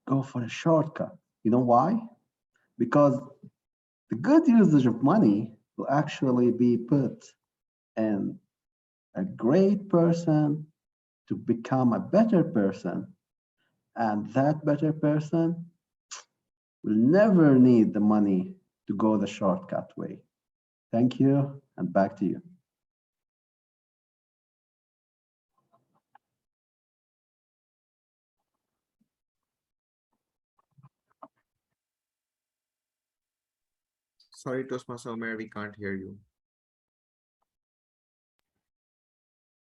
go for a shortcut. You know why? Because the good usage of money will actually be put in a great person to become a better person. And that better person will never need the money to go the shortcut way. Thank you, and back to you. Sorry, Toastmaster Omer, we can't hear you.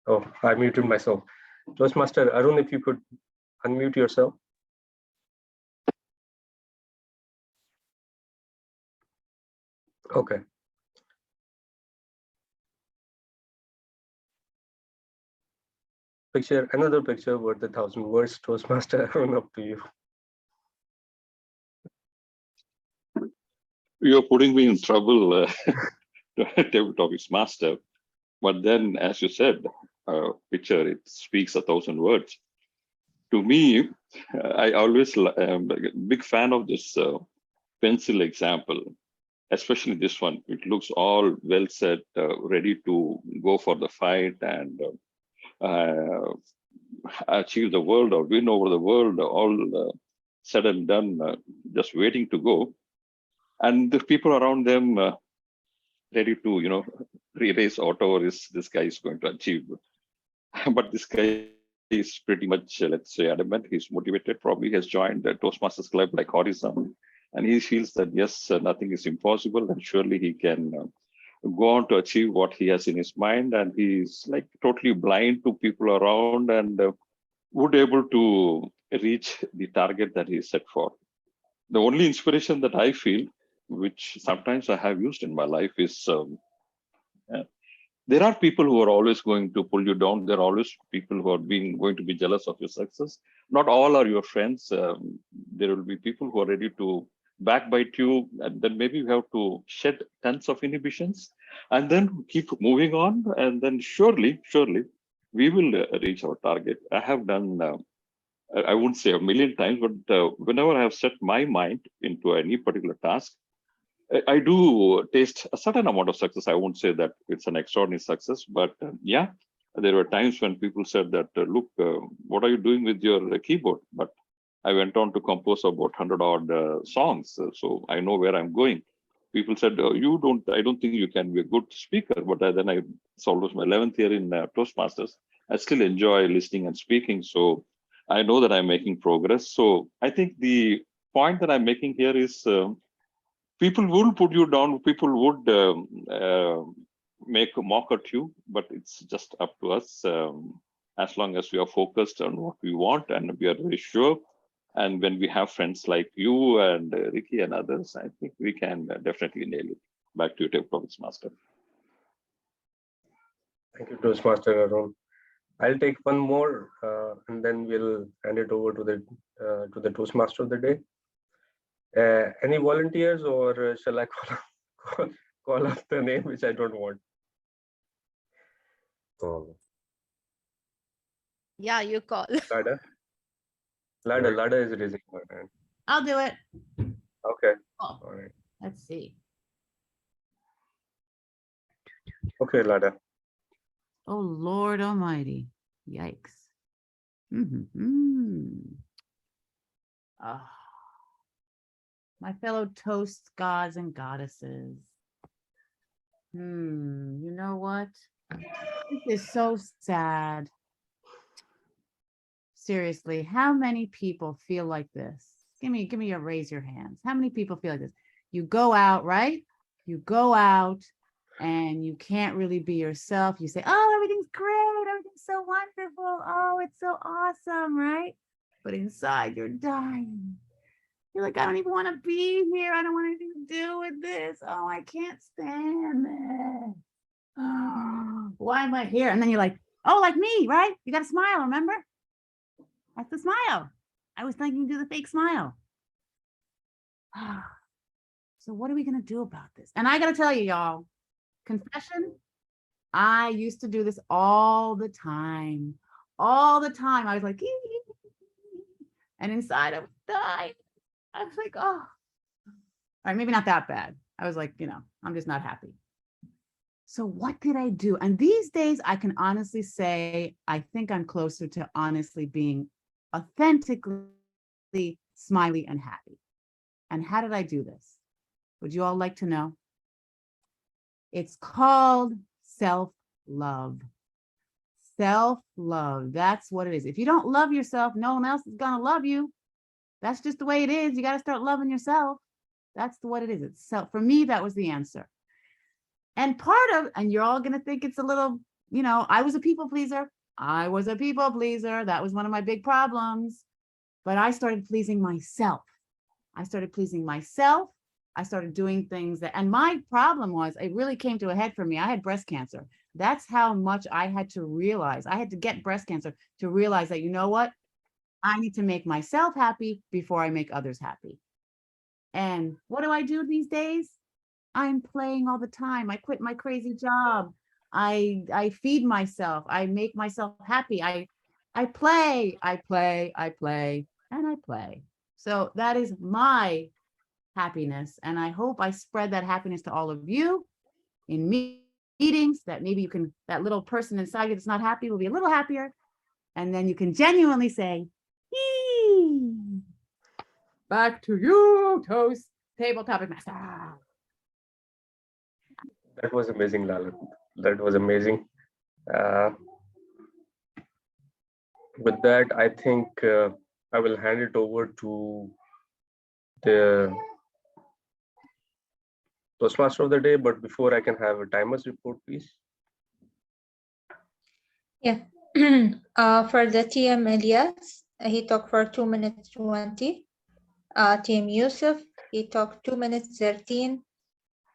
Oh, I muted myself. Toastmaster Arun, if you could unmute yourself. Okay. Picture, another picture worth 1,000 words. Toastmaster Arun, up to you. You're putting me in trouble, table topics master. But then, as you said, picture, it speaks 1,000 words. To me, I always am a big fan of this pencil example, especially this one. It looks all well set, ready to go for the fight and achieve the world or win over the world, all said and done, just waiting to go. And the people around them ready to, erase whatever is this guy is going to achieve. But this guy is pretty much, let's say, adamant. He's motivated. Probably has joined the Toastmasters Club like Horizon, and he feels that yes, nothing is impossible, and surely he can go on to achieve what he has in his mind. And he's like totally blind to people around, and would able to reach the target that he set for. The only inspiration that I feel, which sometimes I have used in my life, is there are people who are always going to pull you down. There are always people who are going to be jealous of your success. Not all are your friends. There will be people who are ready to backbite you, and then maybe you have to shed tons of inhibitions and then keep moving on. And then surely, we will reach our target. I have done, I wouldn't say a million times, but whenever I have set my mind into any particular task, I do taste a certain amount of success. I won't say that it's an extraordinary success, but yeah, there were times when people said that, look, what are you doing with your keyboard? But I went on to compose about 100 odd songs, so I know where I'm going. People said, I don't think you can be a good speaker, but then it's almost my 11th year in Toastmasters. I still enjoy listening and speaking, so I know that I'm making progress. So I think the point that I'm making here is, people will put you down. People would make a mock at you, but it's just up to us. As long as we are focused on what we want and we are very sure. And when we have friends like you and Ricky and others, I think we can definitely nail it. Back to you, Toastmasters Master. Thank you, Toastmaster Arun. I'll take one more, and then we'll hand it over to the Toastmaster of the day. Any volunteers, or shall I call up the name which I don't want? Oh. Yeah, you call. Lada is raising her hand. I'll do it. Okay. Oh, All right. let's see. Okay, Lada. Oh, Lord Almighty. Yikes. Mm-hmm. Ah, my fellow toast gods and goddesses. You know what? This is so sad. Seriously, how many people feel like this? Give me a raise your hands. How many people feel like this? you go out, right? You go out and you can't really be yourself. You say, oh, everything's great. Everything's so wonderful. Oh, it's so awesome, right? But inside you're dying. You're like, I don't even want to be here. I don't want anything to do with this. Oh, I can't stand this. Oh, why am I here? And then you're like, oh, like me, right? You got to smile, remember? That's the smile. I was thinking do the fake smile. So what are we going to do about this? And I got to tell you, y'all, confession, I used to do this all the time. All the time. I was like, and inside I was dying. I was like, oh, all right, maybe not that bad. I was like, I'm just not happy. So what did I do? And these days I can honestly say, I think I'm closer to honestly being authentically smiley and happy. And how did I do this? Would you all like to know? It's called self-love. Self-love, that's what it is. If you don't love yourself, no one else is gonna love you. That's just the way it is. You gotta start loving yourself. That's what it is. It's self. For me, that was the answer. And and you're all gonna think it's a little, I was a people pleaser. I was a people pleaser. That was one of my big problems. But I started pleasing myself. I started pleasing myself. I started doing things and my problem was, it really came to a head for me. I had breast cancer. That's how much I had to realize. I had to get breast cancer to realize that, you know what? I need to make myself happy before I make others happy. And what do I do these days? I'm playing all the time. I quit my crazy job. I feed myself. I make myself happy. I play, and I play. So that is my happiness. And I hope I spread that happiness to all of you in meetings, that maybe you can, that little person inside you that's not happy will be a little happier. And then you can genuinely say, back to you, Toast Table Topic Master. That was amazing, Lalit. That was amazing. Uh, with that, I think I will hand it over to the Toastmaster of the day. But before I can have a timer's report, please. Yeah. For the TM Elias, he talked for 2 minutes 20. TM Yusuf, he talked 2 minutes 13.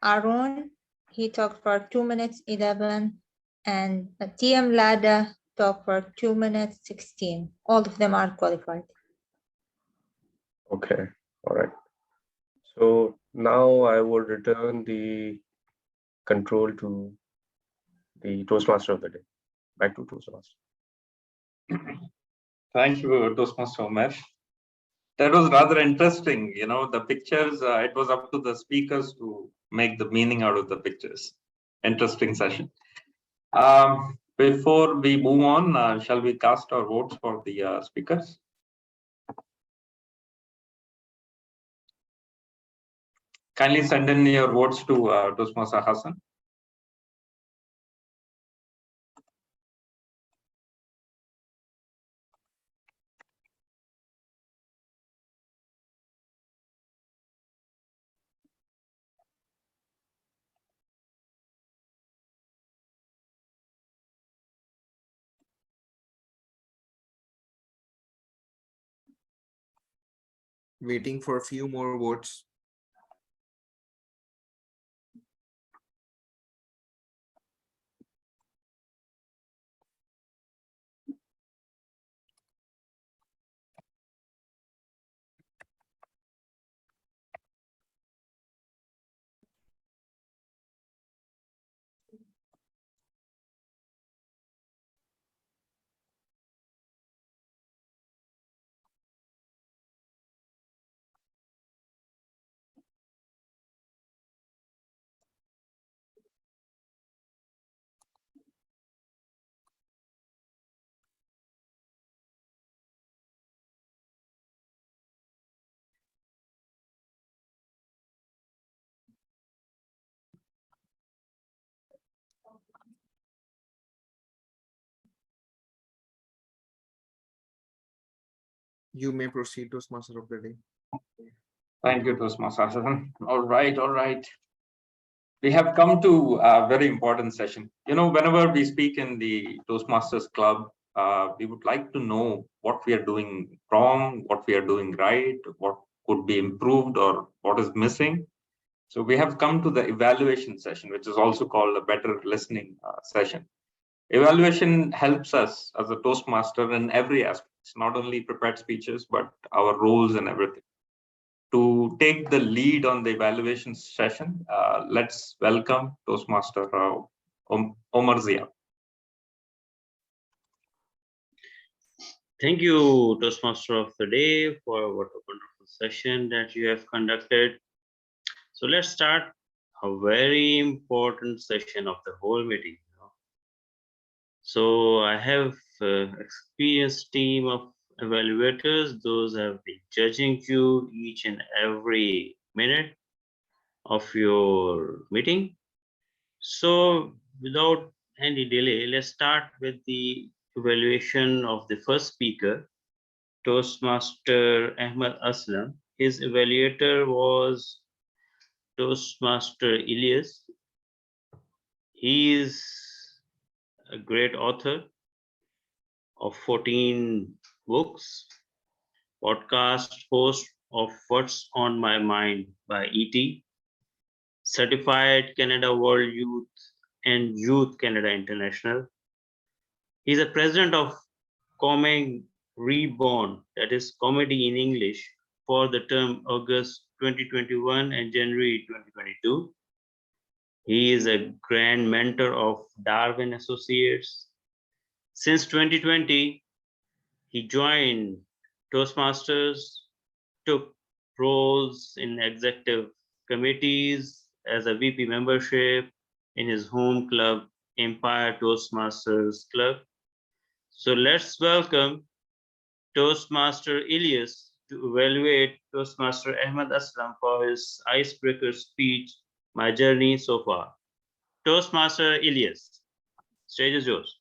Arun, he talked for 2 minutes 11. And TM Lada talked for 2 minutes 16. All of them are qualified. Okay. All right. So now I will return the control to the Toastmaster of the day. Back to Toastmaster. Thank you, Toastmaster Umesh. That was rather interesting. The pictures, it was up to the speakers to make the meaning out of the pictures. Interesting session. Before we move on, shall we cast our votes for the speakers? Kindly send in your votes to Toastmaster Hassan. Waiting for a few more votes. You may proceed, Toastmaster of the day. Thank you, Toastmaster. All right, all right. We have come to a very important session. Whenever we speak in the Toastmasters Club, we would like to know what we are doing wrong, what we are doing right, what could be improved, or what is missing. So we have come to the evaluation session, which is also called a better listening session. Evaluation helps us as a Toastmaster in every aspect, not only prepared speeches, but our roles and everything. To take the lead on the evaluation session, let's welcome Toastmaster Omar Zia. Thank you, Toastmaster of the Day, for what a wonderful session that you have conducted. So let's start a very important session of the whole meeting. So I have experienced team of evaluators. Those have been judging you each and every minute of your meeting. So without any delay, let's start with the evaluation of the first speaker, Toastmaster Ahmed Aslam. His evaluator was Toastmaster Ilyas. He is a great author of 14 books, podcast host of What's on My Mind by ET, certified Canada World Youth and Youth Canada International. He's a president of Coming Reborn, that is comedy in English, for the term August 2021 and January 2022. He is a grand mentor of Darwin Associates. Since 2020, he joined Toastmasters, took roles in executive committees as a VP membership in his home club, Empire Toastmasters Club. So let's welcome Toastmaster Ilyas to evaluate Toastmaster Ahmed Aslam for his icebreaker speech, My Journey So Far. Toastmaster Ilyas, stage is yours.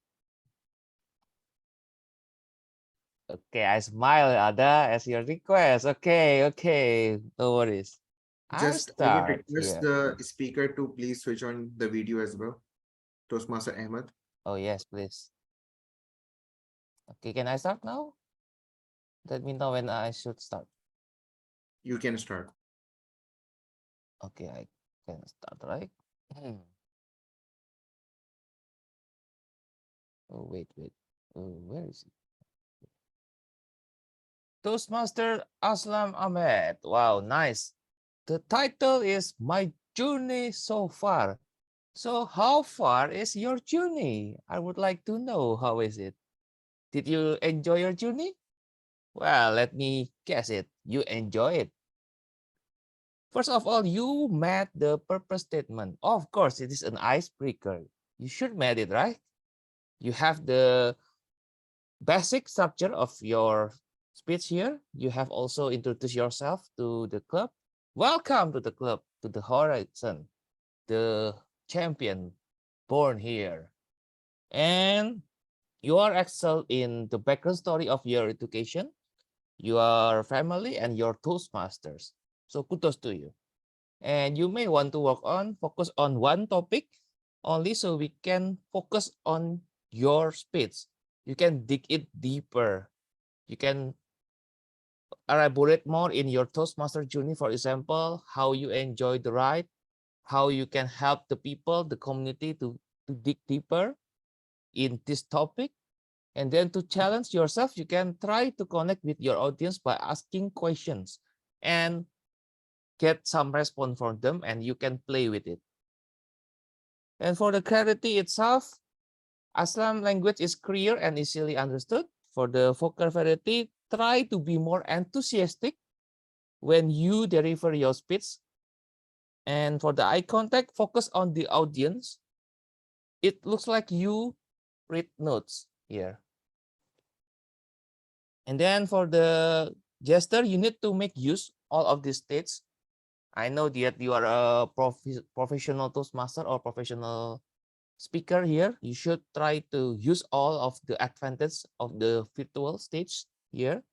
Okay, I smile, Ada, as your request. Okay, no worries. I'll Just I would start request here. the speaker to please switch on the video as well. Toastmaster Ahmed. Oh, yes, please. Okay, can I start now? Let me know when I should start. You can start. Okay, I can start, right? Oh, wait. Oh, where is it? Toastmaster Aslam Ahmed. Wow, nice. The title is My Journey So Far. So how far is your journey? I would like to know, how is it? Did you enjoy your journey? Well, let me guess it. You enjoy it. First of all, you met the purpose statement. Of course, it is an icebreaker. You should met it, right? You have the basic structure of your speech here. You have also introduced yourself to the club. Welcome to the club, to the horizon, the champion born here. And you are excelled in the background story of your education, your family, and your Toastmasters. So kudos to you. And you may want to focus on one topic only, so we can focus on your speech. You can dig it deeper. You can elaborate more in your Toastmaster journey. For example, how you enjoy the ride, how you can help the people, the community to dig deeper in this topic. And then to challenge yourself, you can try to connect with your audience by asking questions and get some response from them, and you can play with it. And for the clarity itself, Aslam language is clear and easily understood. For the vocabulary, try to be more enthusiastic when you deliver your speech. And for the eye contact, focus on the audience. It looks like you read notes here. And then for the gesture, you need to make use all of these states. I know that you are a professional Toastmaster or professional speaker here. You should try to use all of the advantage of the virtual stage here.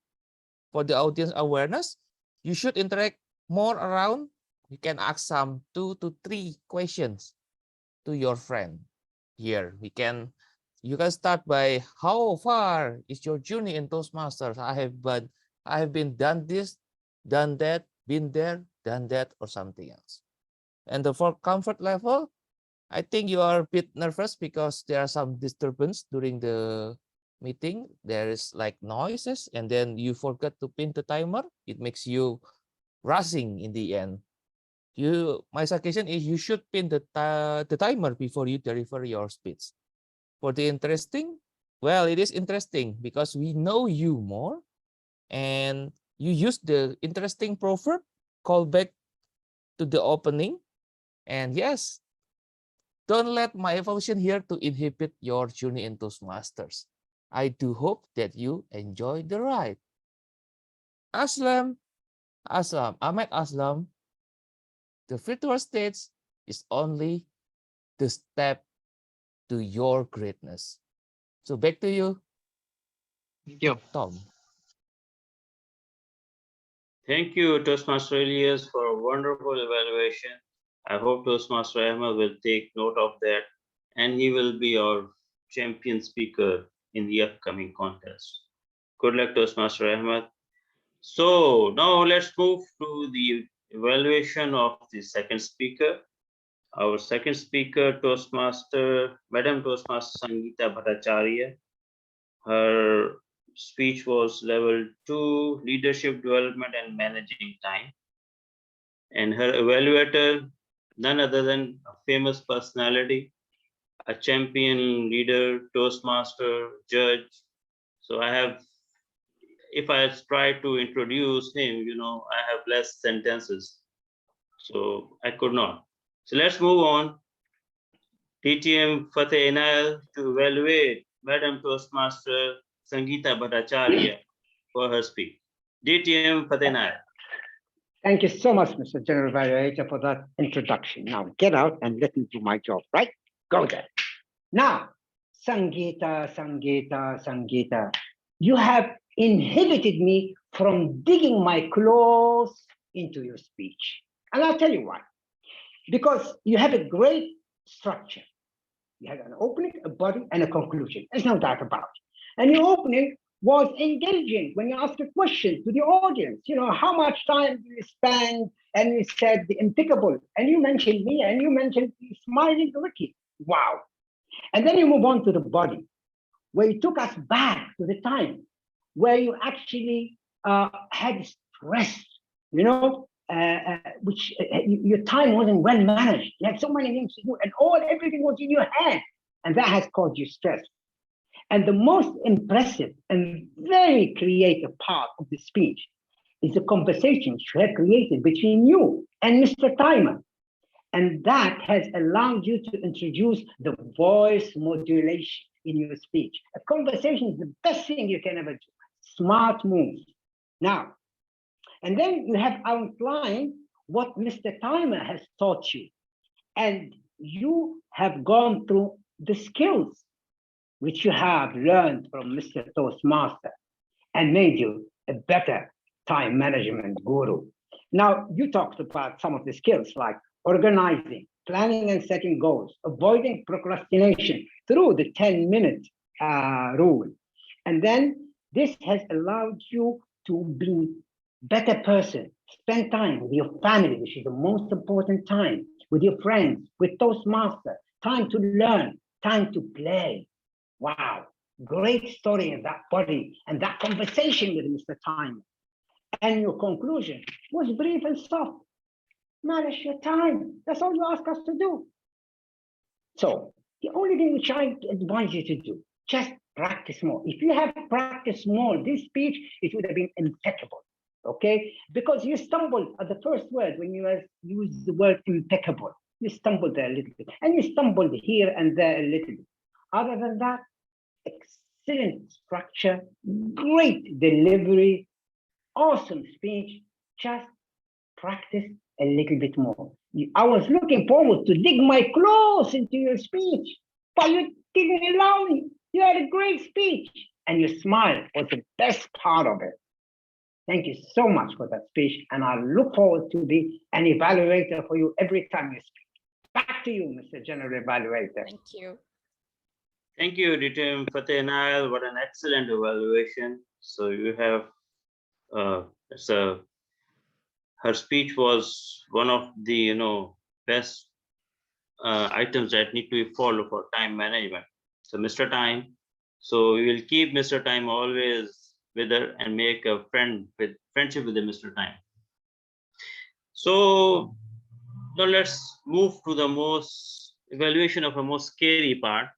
For the audience awareness, you should interact more around, you can ask some 2 to 3 questions to your friend. Here, you can start by how far is your journey in Toastmasters? I have been done this, done that, been there, done that, or something else. And for comfort level, I think you are a bit nervous because there are some disturbance during the meeting. There is like noises, and then you forget to pin the timer. It makes you rushing in the end. My suggestion is you should pin the timer before you deliver your speech. For the interesting, well, it is interesting because we know you more, and you use the interesting proverb call back to the opening. And yes, don't let my evolution here to inhibit your journey in Toastmasters. I do hope that you enjoy the ride. Aslam, Ahmed Aslam, the virtual stage is only the step to your greatness. So back to you, Thank you. Tom. Thank you, Toastmaster Elias, for a wonderful evaluation. I hope Toastmaster Ahmed will take note of that, and he will be our champion speaker in the upcoming contest. Good luck, Toastmaster Ahmed. So now let's move to the evaluation of the second speaker. Our second speaker, Madam Toastmaster Sangeeta Bhattacharya. Her speech was level 2, leadership development and managing time. And her evaluator, none other than a famous personality, a champion leader, Toastmaster, judge. So if I try to introduce him, I have less sentences. So I could not. So let's move on. TTM Fateh Inayal to evaluate Madam Toastmaster Sangeeta Bhattacharya for her speech. DTM Fateh Inayal. Thank you so much, Mr. General Evaluator, for that introduction. Now get out and let me do my job, right? Go there. Now, Sangeeta, Sangeeta, Sangeeta, you have inhibited me from digging my claws into your speech. And I'll tell you why. Because you have a great structure. You have an opening, a body, and a conclusion. There's no doubt about it. And your opening was engaging when you asked a question to the audience. How much time do you spend? And you said the impeccable. And you mentioned me, and you mentioned smiling Ricky. Wow. And then you move on to the body, where you took us back to the time where you actually had stress, which your time wasn't well managed. You had so many things to do, and everything was in your hand, and that has caused you stress. And the most impressive and very creative part of the speech is the conversation you have created between you and Mr. Timer. And that has allowed you to introduce the voice modulation in your speech. A conversation is the best thing you can ever do. Smart moves. Now, and then you have outlined what Mr. Timer has taught you. And you have gone through the skills which you have learned from Mr. Toastmaster and made you a better time management guru. Now, you talked about some of the skills like organizing, planning and setting goals, avoiding procrastination through the 10-minute rule. And then this has allowed you to be a better person, spend time with your family, which is the most important time, with your friends, with Toastmaster, time to learn, time to play. Wow, great story in that body and that conversation with Mr. Timer. And your conclusion was brief and soft. Manage your time. That's all you ask us to do. So the only thing which I advise you to do, just practice more. If you have practiced more this speech, it would have been impeccable. Okay? Because you stumbled at the first word when you used the word impeccable. You stumbled there a little bit. And you stumbled here and there a little bit. Other than that, excellent structure, great delivery, awesome speech. Just practice a little bit more. I was looking forward to dig my claws into your speech, but you didn't allow me. You had a great speech, and your smile was the best part of it. Thank you so much for that speech, and I look forward to be an evaluator for you every time you speak. Back to you, Mr. General Evaluator. Thank you. Thank you, DTM Fateh Nail. What an excellent evaluation. So you have, her speech was one of the best items that need to be followed for time management. So Mr. Time, so we will keep Mr. Time always with her and make a friendship with the Mr. Time. So now let's move to the most evaluation of a most scary part.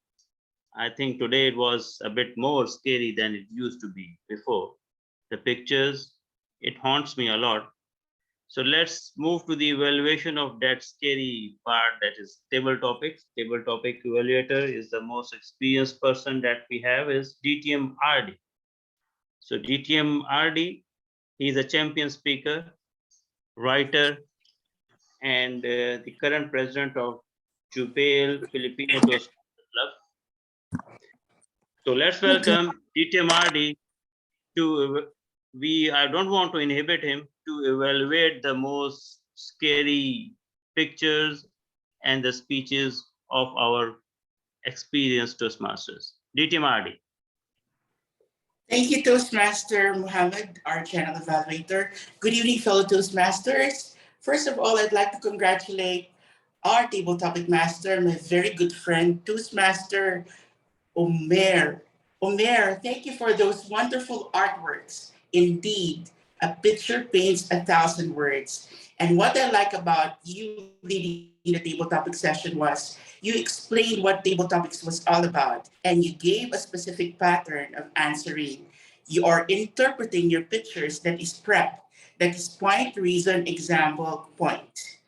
I think today it was a bit more scary than it used to be before. The pictures, it haunts me a lot. So let's move to the evaluation of that scary part, that is table topics. Table topic evaluator is the most experienced person that we have is DTM RD. So DTM RD, he is a champion speaker, writer, and the current president of Jubail Filipino Toastmasters Club. So let's welcome DTM RD to, I don't want to inhibit him to evaluate the most scary pictures and the speeches of our experienced Toastmasters. DTM RD. Thank you, Toastmaster Muhammad, our channel evaluator. Good evening, fellow Toastmasters. First of all, I'd like to congratulate our table topic master, my very good friend, Toastmaster Omer. Omer, thank you for those wonderful artworks. Indeed, a picture paints 1,000 words. And what I like about you leading the table topic session was you explained what table topics was all about, and you gave a specific pattern of answering. You are interpreting your pictures, that is prep, that is point, reason, example, point.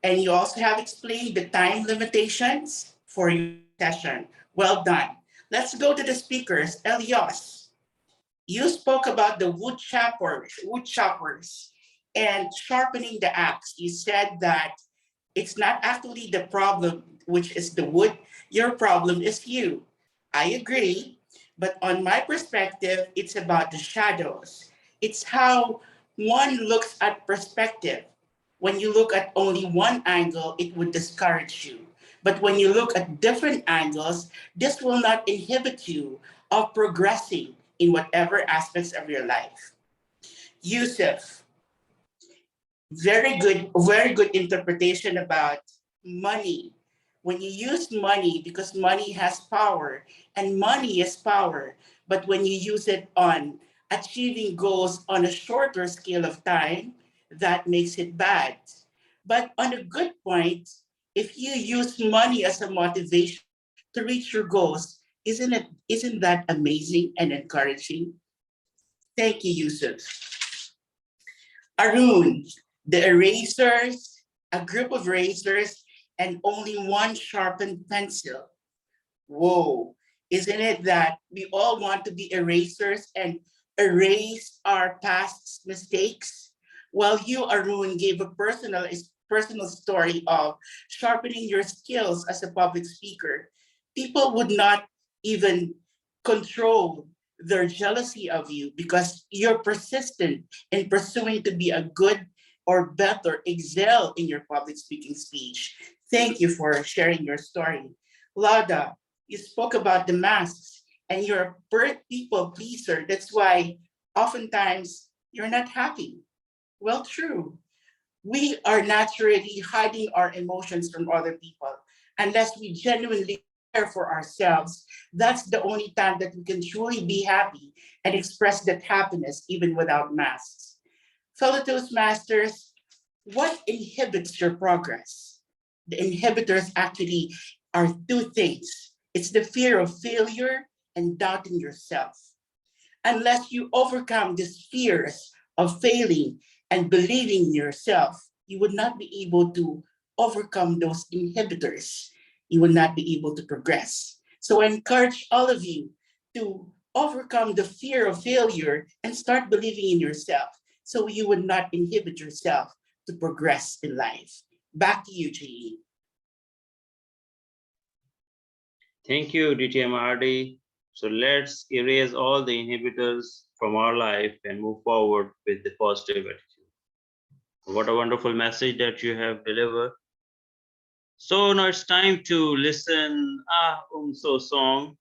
And you also have explained the time limitations for your session. Well done. Let's go to the speakers. Elias, you spoke about the wood choppers and sharpening the axe. You said that it's not actually the problem, which is the wood. Your problem is you. I agree. But on my perspective, it's about the shadows. It's how one looks at perspective. When you look at only one angle, it would discourage you. But when you look at different angles, this will not inhibit you of progressing in whatever aspects of your life. Yusuf, very good interpretation about money. When you use money, because money has power, and money is power, but when you use it on achieving goals on a shorter scale of time, that makes it bad. But on a good point, if you use money as a motivation to reach your goals, isn't that amazing and encouraging? Thank you, Yusuf. Arun, the erasers, a group of erasers, and only one sharpened pencil. Whoa, isn't it that we all want to be erasers and erase our past mistakes? Well, you, Arun, gave a personal story of sharpening your skills as a public speaker. People would not even control their jealousy of you because you're persistent in pursuing to be a good or better, excel in your public speaking speech. Thank you for sharing your story. Lada, you spoke about the masks and you're a people pleaser. That's why oftentimes you're not happy. Well, true. We are naturally hiding our emotions from other people unless we genuinely care for ourselves. That's the only time that we can truly be happy and express that happiness even without masks. Fellow Toastmasters, what inhibits your progress? The inhibitors actually are two things. It's the fear of failure and doubting yourself. Unless you overcome these fears of failing and believing in yourself, you would not be able to overcome those inhibitors. You will not be able to progress. So I encourage all of you to overcome the fear of failure and start believing in yourself so you would not inhibit yourself to progress in life. Back to you, GE. Thank you, DTM RD. So let's erase all the inhibitors from our life and move forward with the positive attitude. What a wonderful message that you have delivered. So now it's time to listen So song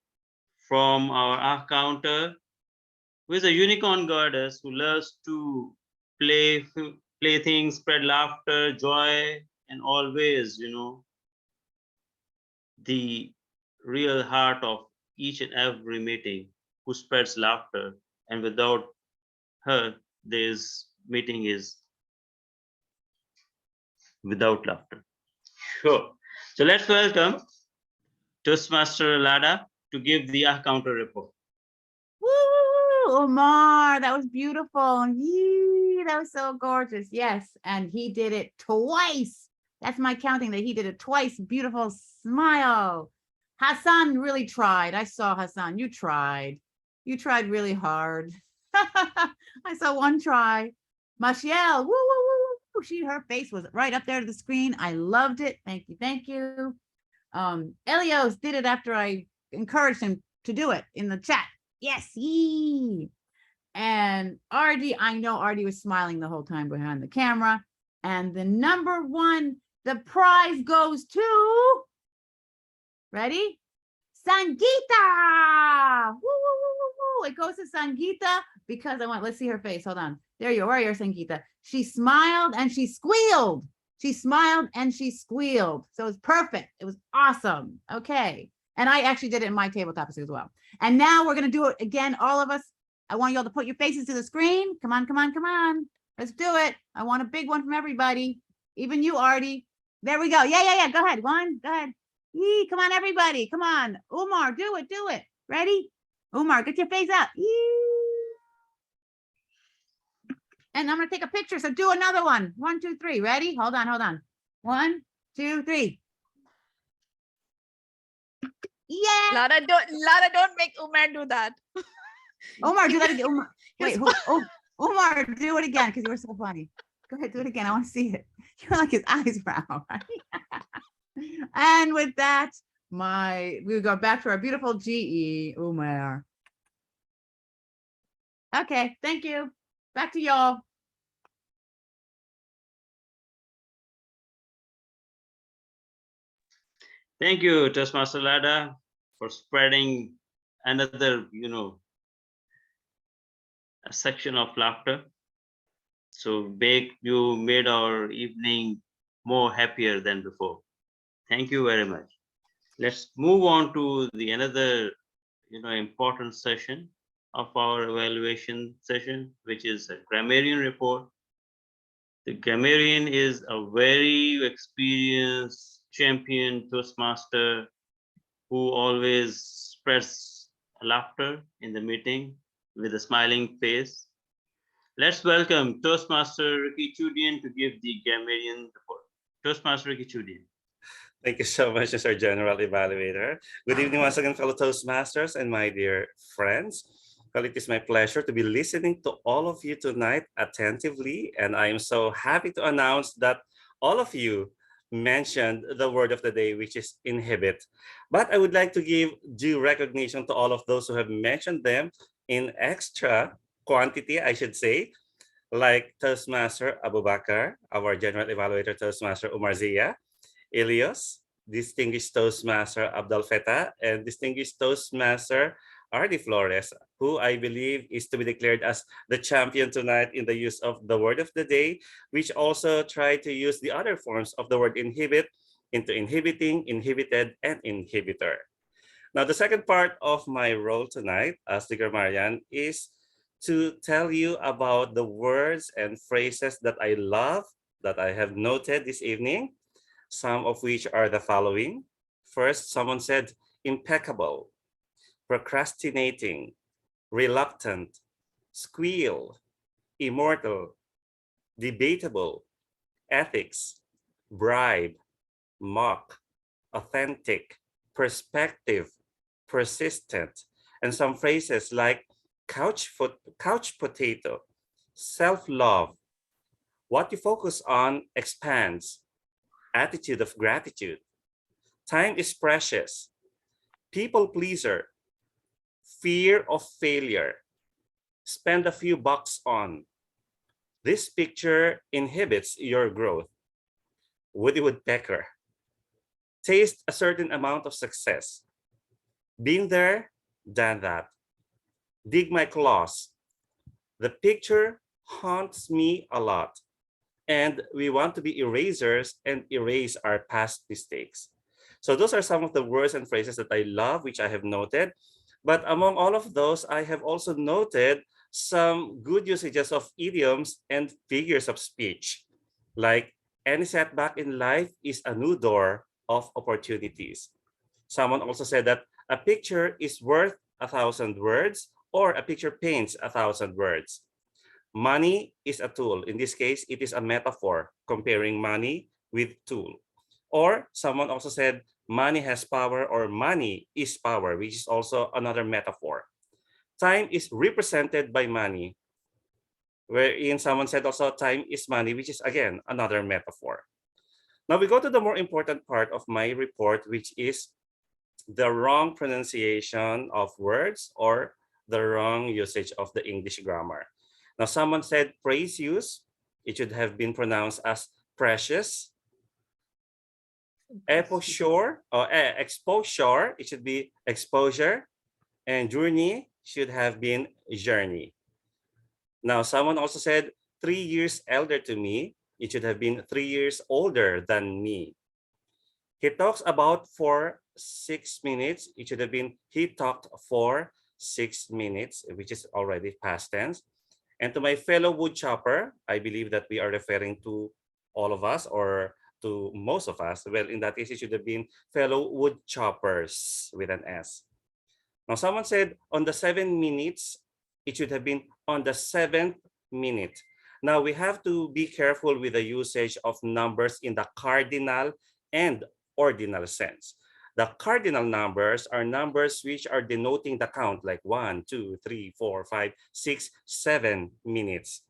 from our counter, who is a unicorn goddess who loves to play things, spread laughter, joy, and always, the real heart of each and every meeting, who spreads laughter. And without her, this meeting is without laughter. Sure. So let's welcome Toastmaster Lada to give the counter report. Woo, Omar, that was beautiful. Yee, that was so gorgeous. Yes, and he did it twice. That's my counting, that he did it twice. Beautiful smile. Hassan really tried. I saw Hassan. You tried. You tried really hard. I saw one try. Mashiel, woo, woo, woo, woo. Her face was right up there to the screen. I loved it. Thank you. Thank you. Elios did it after I encouraged him to do it in the chat. Yes, yee. And Artie, I know Artie was smiling the whole time behind the camera. And the number one, the prize goes to, ready? Sangeeta. Woo, woo, woo, woo, woo. It goes to Sangeeta because I want, let's see her face. Hold on. There you are. Where are you, Sangeeta? She smiled and she squealed. She smiled and she squealed. So it was perfect. It was awesome. Okay. And I actually did it in my tabletop as well. And now we're going to do it again. All of us, I want you all to put your faces to the screen. Come on, come on, come on. Let's do it. I want a big one from everybody. Even you, Artie. There we go. Yeah. Go ahead. One, go ahead. Yee, come on, everybody. Come on. Umar, do it, do it. Ready? Umar, get your face up. Yee. And I'm going to take a picture. So do another one. 1, 2, 3. Ready? Hold on, hold on. 1, 2, 3. Yeah. Lara, don't make Umar do that. Omar, do that again. Omar, wait, Omar, do it again because you were so funny. Go ahead, do it again. I want to see it. You're like his eyes brown. And with that, we go back to our beautiful GE, Umar. Okay, thank you. Back to y'all. Thank you, Toastmaster Lada, for spreading another, a section of laughter. So you made our evening more happier than before. Thank you very much. Let's move on to the another, important session of our evaluation session, which is a grammarian report. The grammarian is a very experienced champion Toastmaster who always spreads laughter in the meeting with a smiling face. Let's welcome Toastmaster Ricky Chudian to give the grammarian report. Toastmaster Ricky Chudian. Thank you so much, Mr. General Evaluator. Good evening once again, fellow Toastmasters and my dear friends. Well, it is my pleasure to be listening to all of you tonight attentively, and I am so happy to announce that all of you mentioned the word of the day, which is inhibit. But I would like to give due recognition to all of those who have mentioned them in extra quantity, I should say, like Toastmaster Abubakar, our General Evaluator Toastmaster Umar Zia, Elios, distinguished Toastmaster Abdul Feta, and distinguished Toastmaster Artie Flores, who I believe is to be declared as the champion tonight in the use of the word of the day, which also tried to use the other forms of the word inhibit into inhibiting, inhibited, and inhibitor. Now, the second part of my role tonight as the grammarian is to tell you about the words and phrases that I love, that I have noted this evening, some of which are the following. First, someone said impeccable, procrastinating, reluctant, squeal, immortal, debatable, ethics, bribe, mock, authentic, perspective, persistent, and some phrases like couch potato, self-love, what you focus on expands, attitude of gratitude, time is precious, people pleaser, fear of failure, spend a few bucks on. This picture inhibits your growth. Woody Woodpecker. Taste a certain amount of success. Been there, done that. Dig my claws. The picture haunts me a lot. And we want to be erasers and erase our past mistakes. So those are some of the words and phrases that I love, which I have noted. But among all of those, I have also noted some good usages of idioms and figures of speech, like any setback in life is a new door of opportunities. Someone also said that a picture is worth 1,000 words, or a picture paints 1,000 words. Money is a tool. In this case, it is a metaphor comparing money with tool. Or someone also said money has power, or money is power, which is also another metaphor. Time is represented by money, wherein someone said also time is money, which is again another metaphor. Now we go to the more important part of my report, which is the wrong pronunciation of words or the wrong usage of the English grammar. Now someone said praise use, it should have been pronounced as precious. Exposure, or exposure, it should be exposure. And journey should have been journey. Now someone also said 3 years elder to me, it should have been 3 years older than me. He talks about for 6 minutes. It should have been he talked for 6 minutes, which is already past tense. And to my fellow wood chopper, I believe that we are referring to all of us or to most of us. Well, in that case, it should have been fellow wood choppers with an S. Now, someone said on the 7 minutes, it should have been on the 7th minute. Now, we have to be careful with the usage of numbers in the cardinal and ordinal sense. The cardinal numbers are numbers which are denoting the count, like 1, 2, 3, 4, 5, 6, 7 minutes.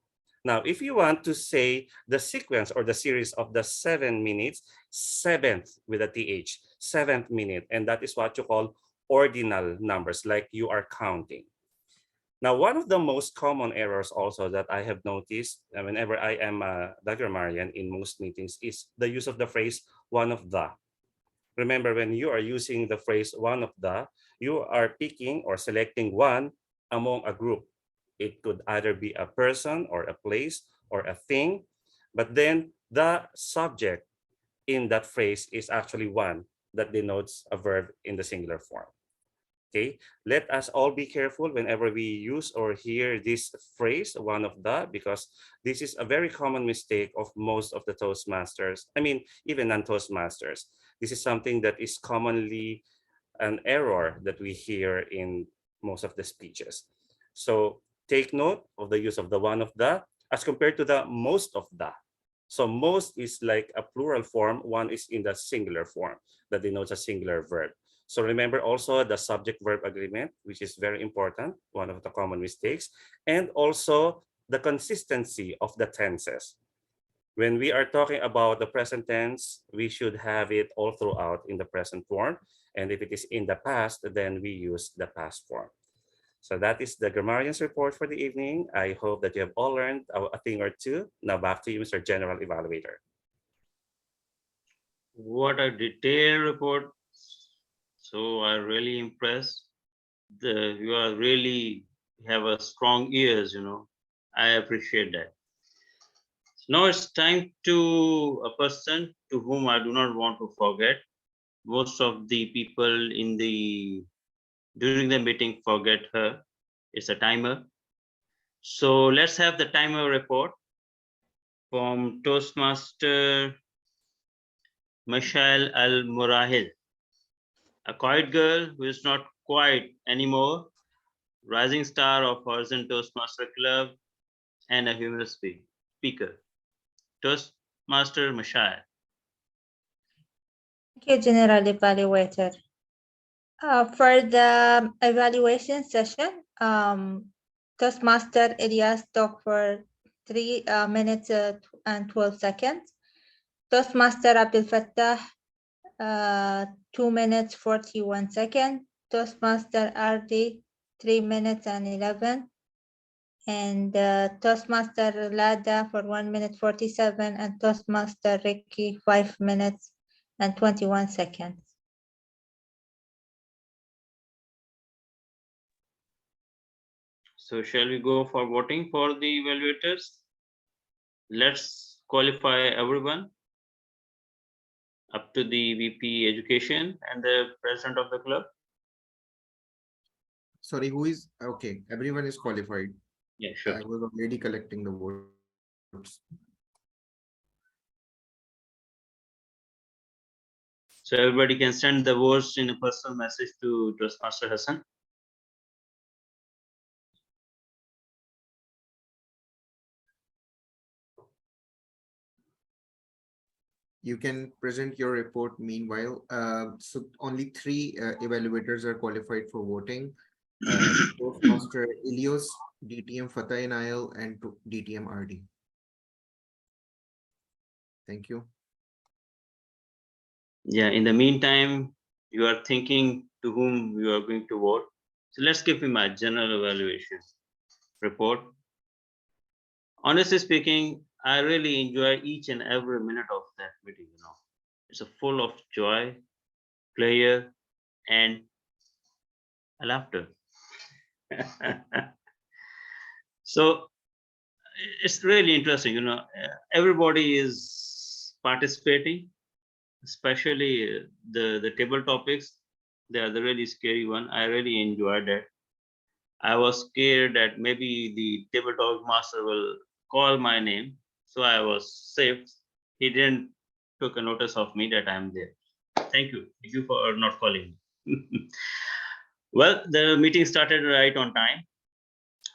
Now, if you want to say the sequence or the series of the 7 minutes, 7th with a TH, 7th minute, and that is what you call ordinal numbers, like you are counting. Now, one of the most common errors also that I have noticed whenever I am the grammarian in most meetings is the use of the phrase one of the. Remember, when you are using the phrase one of the, you are picking or selecting one among a group. It could either be a person or a place or a thing, but then the subject in that phrase is actually one that denotes a verb in the singular form. Okay, let us all be careful whenever we use or hear this phrase, one of the, because this is a very common mistake of most of the Toastmasters. I mean, even non-Toastmasters. This is something that is commonly an error that we hear in most of the speeches. So take note of the use of the one of the as compared to the most of the. So most is like a plural form, one is in the singular form that denotes a singular verb. So remember also the subject-verb agreement, which is very important, one of the common mistakes, and also the consistency of the tenses. When we are talking about the present tense, we should have it all throughout in the present form. And if it is in the past, then we use the past form. So that is the grammarian's report for the evening. I hope that you have all learned a thing or two. Now back to you, Mr. General Evaluator. What a detailed report. So I'm really impressed. You are really have a strong ears, you know. I appreciate that. Now it's time to a person to whom I do not want to forget. Most of the people during the meeting forget her. It's a timer. So let's have the timer report from Toastmaster Michelle Al-Murahil, a quiet girl who is not quiet anymore, rising star of Horizon Toastmaster Club, and a humorous speaker. Toastmaster Michelle. Thank you, General Evaluator. For the evaluation session, Toastmaster Elias talked for 3 minutes and 12 seconds. Toastmaster Abdel Fattah, 2 minutes 41 seconds. Toastmaster RD, 3 minutes and 11. and Toastmaster Lada for 1 minute 47, and Toastmaster Ricky 5 minutes and 21 seconds. So shall we go for voting for the evaluators? Let's qualify everyone up to the VP Education and the president of the club. Sorry, who is okay? Everyone is qualified. Yeah, sure. I was already collecting the votes. So everybody can send the votes in a personal message to Toastmaster Hassan. You can present your report meanwhile. So only three evaluators are qualified for voting. Toastmaster Ilios, DTM Fatah Nail, and DTM RD. Thank you. Yeah, in the meantime, you are thinking to whom you are going to vote. So let's give him a general evaluation report. Honestly speaking, I really enjoy each and every minute of that meeting, you know. It's a full of joy, pleasure, and laughter. So it's really interesting, you know. Everybody is participating, especially the table topics. They are the really scary one. I really enjoyed that. I was scared that maybe the tabletop master will call my name, so I was safe. He didn't took a notice of me that I'm there. Thank you for not calling. Well, the meeting started right on time.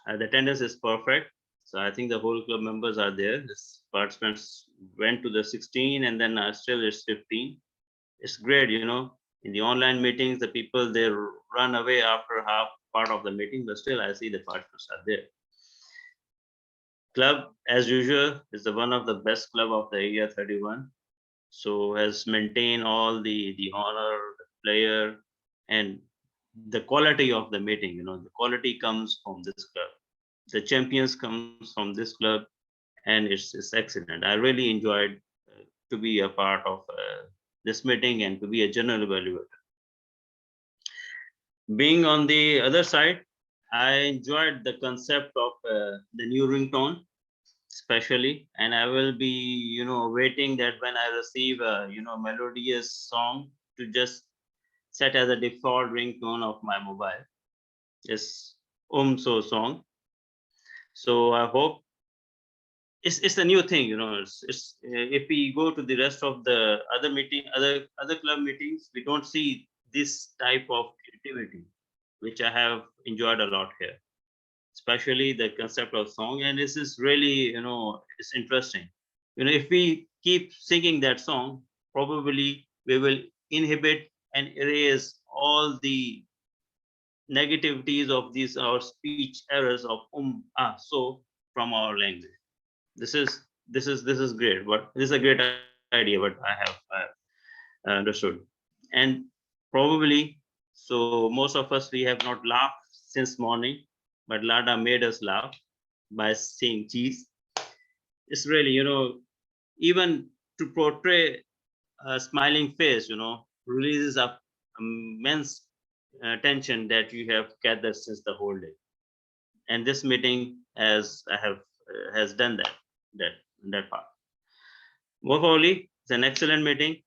The attendance is perfect, so I think the whole club members are there. The participants went to the 16, and then still it's 15. It's great, you know. In the online meetings, the people they run away after half part of the meeting, but still I see the participants are there. Club, as usual, is the one of the best club of the area 31. So has maintained all the honor, the player, and the quality of the meeting. You know, the quality comes from this club. The champions comes from this club, and it's excellent. I really enjoyed to be a part of this meeting and to be a general evaluator. Being on the other side, I enjoyed the concept of the new ringtone, especially, and I will be, you know, waiting that when I receive a, you know, melodious song to just set as a default ringtone of my mobile. It's So song. So I hope it's a new thing, you know. It's if we go to the rest of the other club meetings, we don't see this type of creativity, which I have enjoyed a lot here, especially the concept of song. And this is really, you know, it's interesting. You know, if we keep singing that song, probably we will inhibit and erase all the negativities of these our speech errors of so from our language. This is great, but this is a great idea, but I have understood. And probably, so most of us, we have not laughed since morning, but Lada made us laugh by saying cheese. It's really, you know, even to portray a smiling face, you know, releases a immense tension that you have gathered since the whole day. And this meeting has done that part. Hopefully, it's an excellent meeting,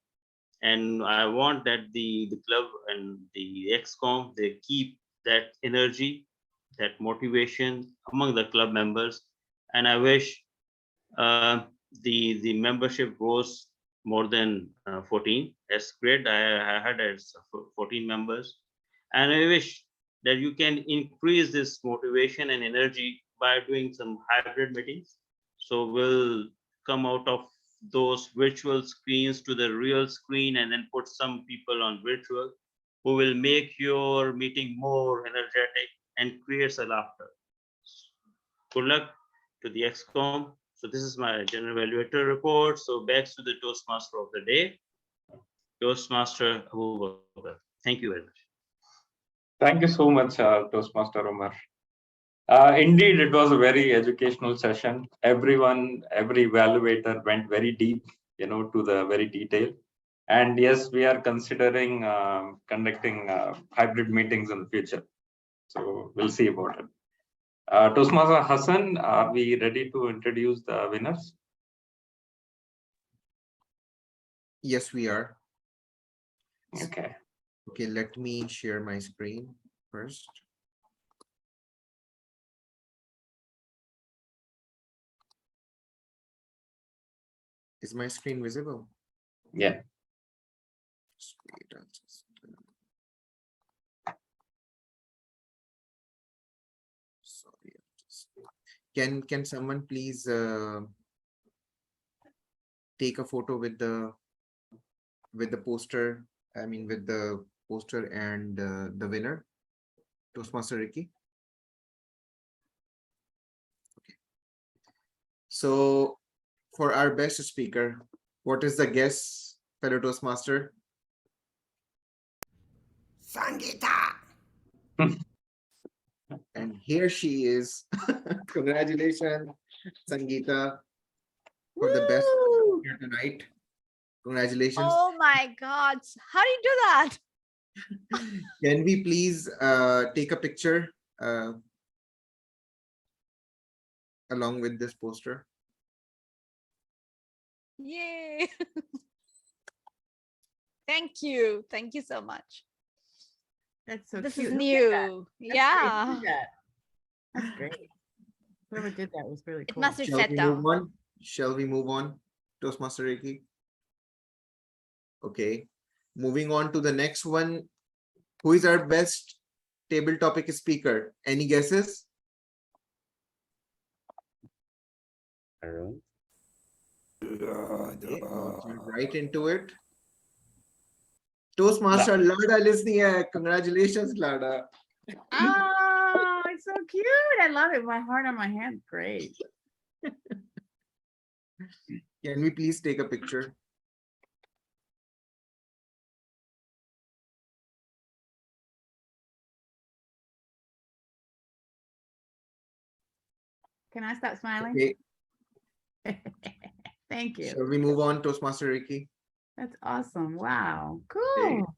and I want that the club and the XCOM they keep that energy, that motivation among the club members, and I wish uh, the membership grows more than 14. That's great. I had as 14 members, and I wish that you can increase this motivation and energy by doing some hybrid meetings. So we'll come out of those virtual screens to the real screen and then put some people on virtual who will make your meeting more energetic and creates a laughter. Good luck to the XCOM. So this is my general evaluator report. So back to the Toastmaster of the day, Toastmaster Abu Bakr. Thank you very much. Thank you so much, Toastmaster Omar. Indeed, it was a very educational session. Every evaluator went very deep, to the very detail. And yes, we are considering conducting hybrid meetings in the future. So we'll see about it. Toastmaster Hassan, are we ready to introduce the winners? Yes, we are. Okay. Okay, let me share my screen first. Is my screen visible? Yeah. Sorry. Can someone please take a photo with the poster? I mean, with the poster and the winner, Toastmaster Ricky. Okay. So for our best speaker, what is the guess, fellow Toastmaster? Sangita. And here she is. Congratulations, Sangeeta, for the best here tonight. Congratulations. Oh my God. How do you do that? Can we please take a picture along with this poster? Yay. Thank you. Thank you so much. That's so This cute. is Who did that? new. That's great. Who Yeah. did that? That's great. Whoever did that was really It cool. must be Shall set we down. move on? Shall we move on, Toastmaster Ricky? Okay. Moving on to the next one. Who is our best table topic speaker? Any guesses? Arun. Okay, we'll jump right into it. Toastmaster Lada listening hai. Congratulations, Lada. Oh, it's so cute. I love it. My heart on my hand. Great. Can we please take a picture? Can I stop smiling? Okay. Thank you. Shall we move on, Toastmaster Ricky? That's awesome. Wow. Okay. Cool.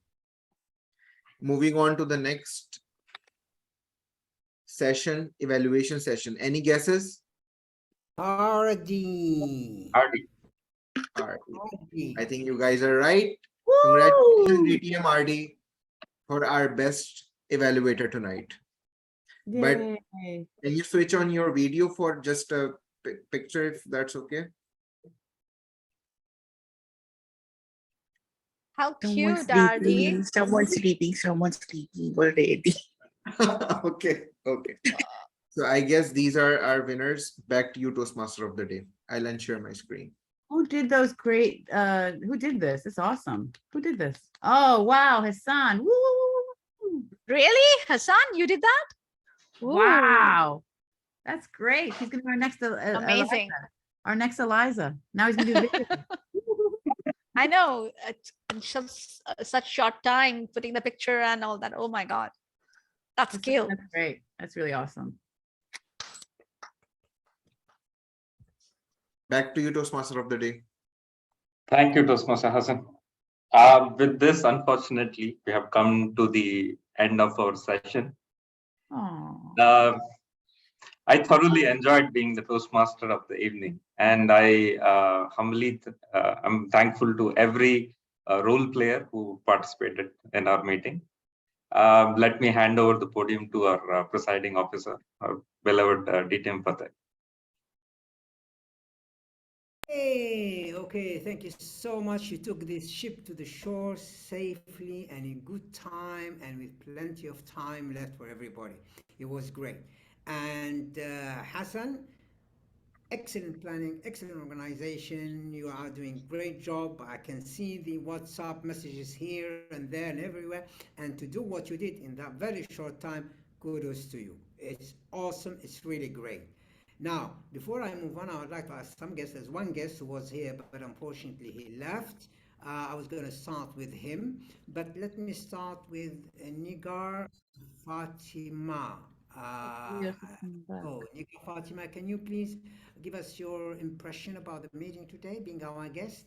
Moving on to the next session, evaluation session. Any guesses? Hardy. Hardy. I think you guys are right. Congratulations, DTM RD, for our best evaluator tonight. But Yay. can you switch on your video for just a picture, if that's okay? How Someone's cute are they? sleeping, someone's sleeping already. Okay, okay. So I guess these are our winners. Back to you, Toastmaster of the day. I'll unshare my screen. Who did those great who did this? It's awesome. Who did this? Oh wow, Hassan. Woo! Really? Hassan, you did that? Ooh, Wow. That's great. He's gonna be our next amazing. our next Eliza. Now he's gonna do video. I know. In such short time, putting the picture and all that. Oh my God. That's skill. That's great. That's really awesome. Back to you, Toastmaster of the day. Thank you, Toastmaster Hassan. With this, unfortunately, we have come to the end of our session. Oh. I thoroughly enjoyed being the Toastmaster of the evening, and I I'm thankful to every role player who participated in our meeting. Let me hand over the podium to our presiding officer, our beloved DTM Fateh. Hey, okay, thank you so much. You took this ship to the shore safely and in good time and with plenty of time left for everybody. It was great. And Hassan, excellent planning, excellent organization. You are doing great job. I can see the WhatsApp messages here and there and everywhere. And to do what you did in that very short time, kudos to you. It's awesome. It's really great. Now, before I move on, I would like to ask some guests. There's one guest who was here, but unfortunately he left. I was going to start with him, but let me start with Nigar Fatima. Elias is coming back. Oh, Nika Fatima, can you please give us your impression about the meeting today, being our guest?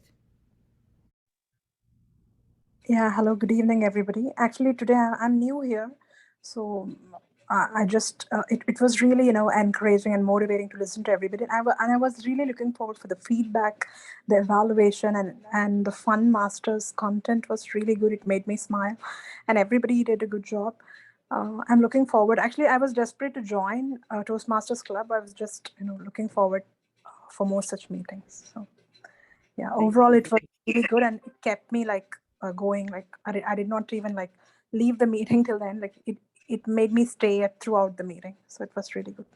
Yeah, hello, good evening, everybody. Actually, today I'm new here, so I just it was really encouraging and motivating to listen to everybody. And I was really looking forward for the feedback, the evaluation, and the Fun Masters content was really good. It made me smile, and everybody did a good job. I'm looking forward. Actually, I was desperate to join Toastmasters Club. I was just looking forward for more such meetings. So yeah, Thank overall you. it was really good, and it kept me like going. Like I did not even like leave the meeting till then. Like it made me stay throughout the meeting, so it was really good.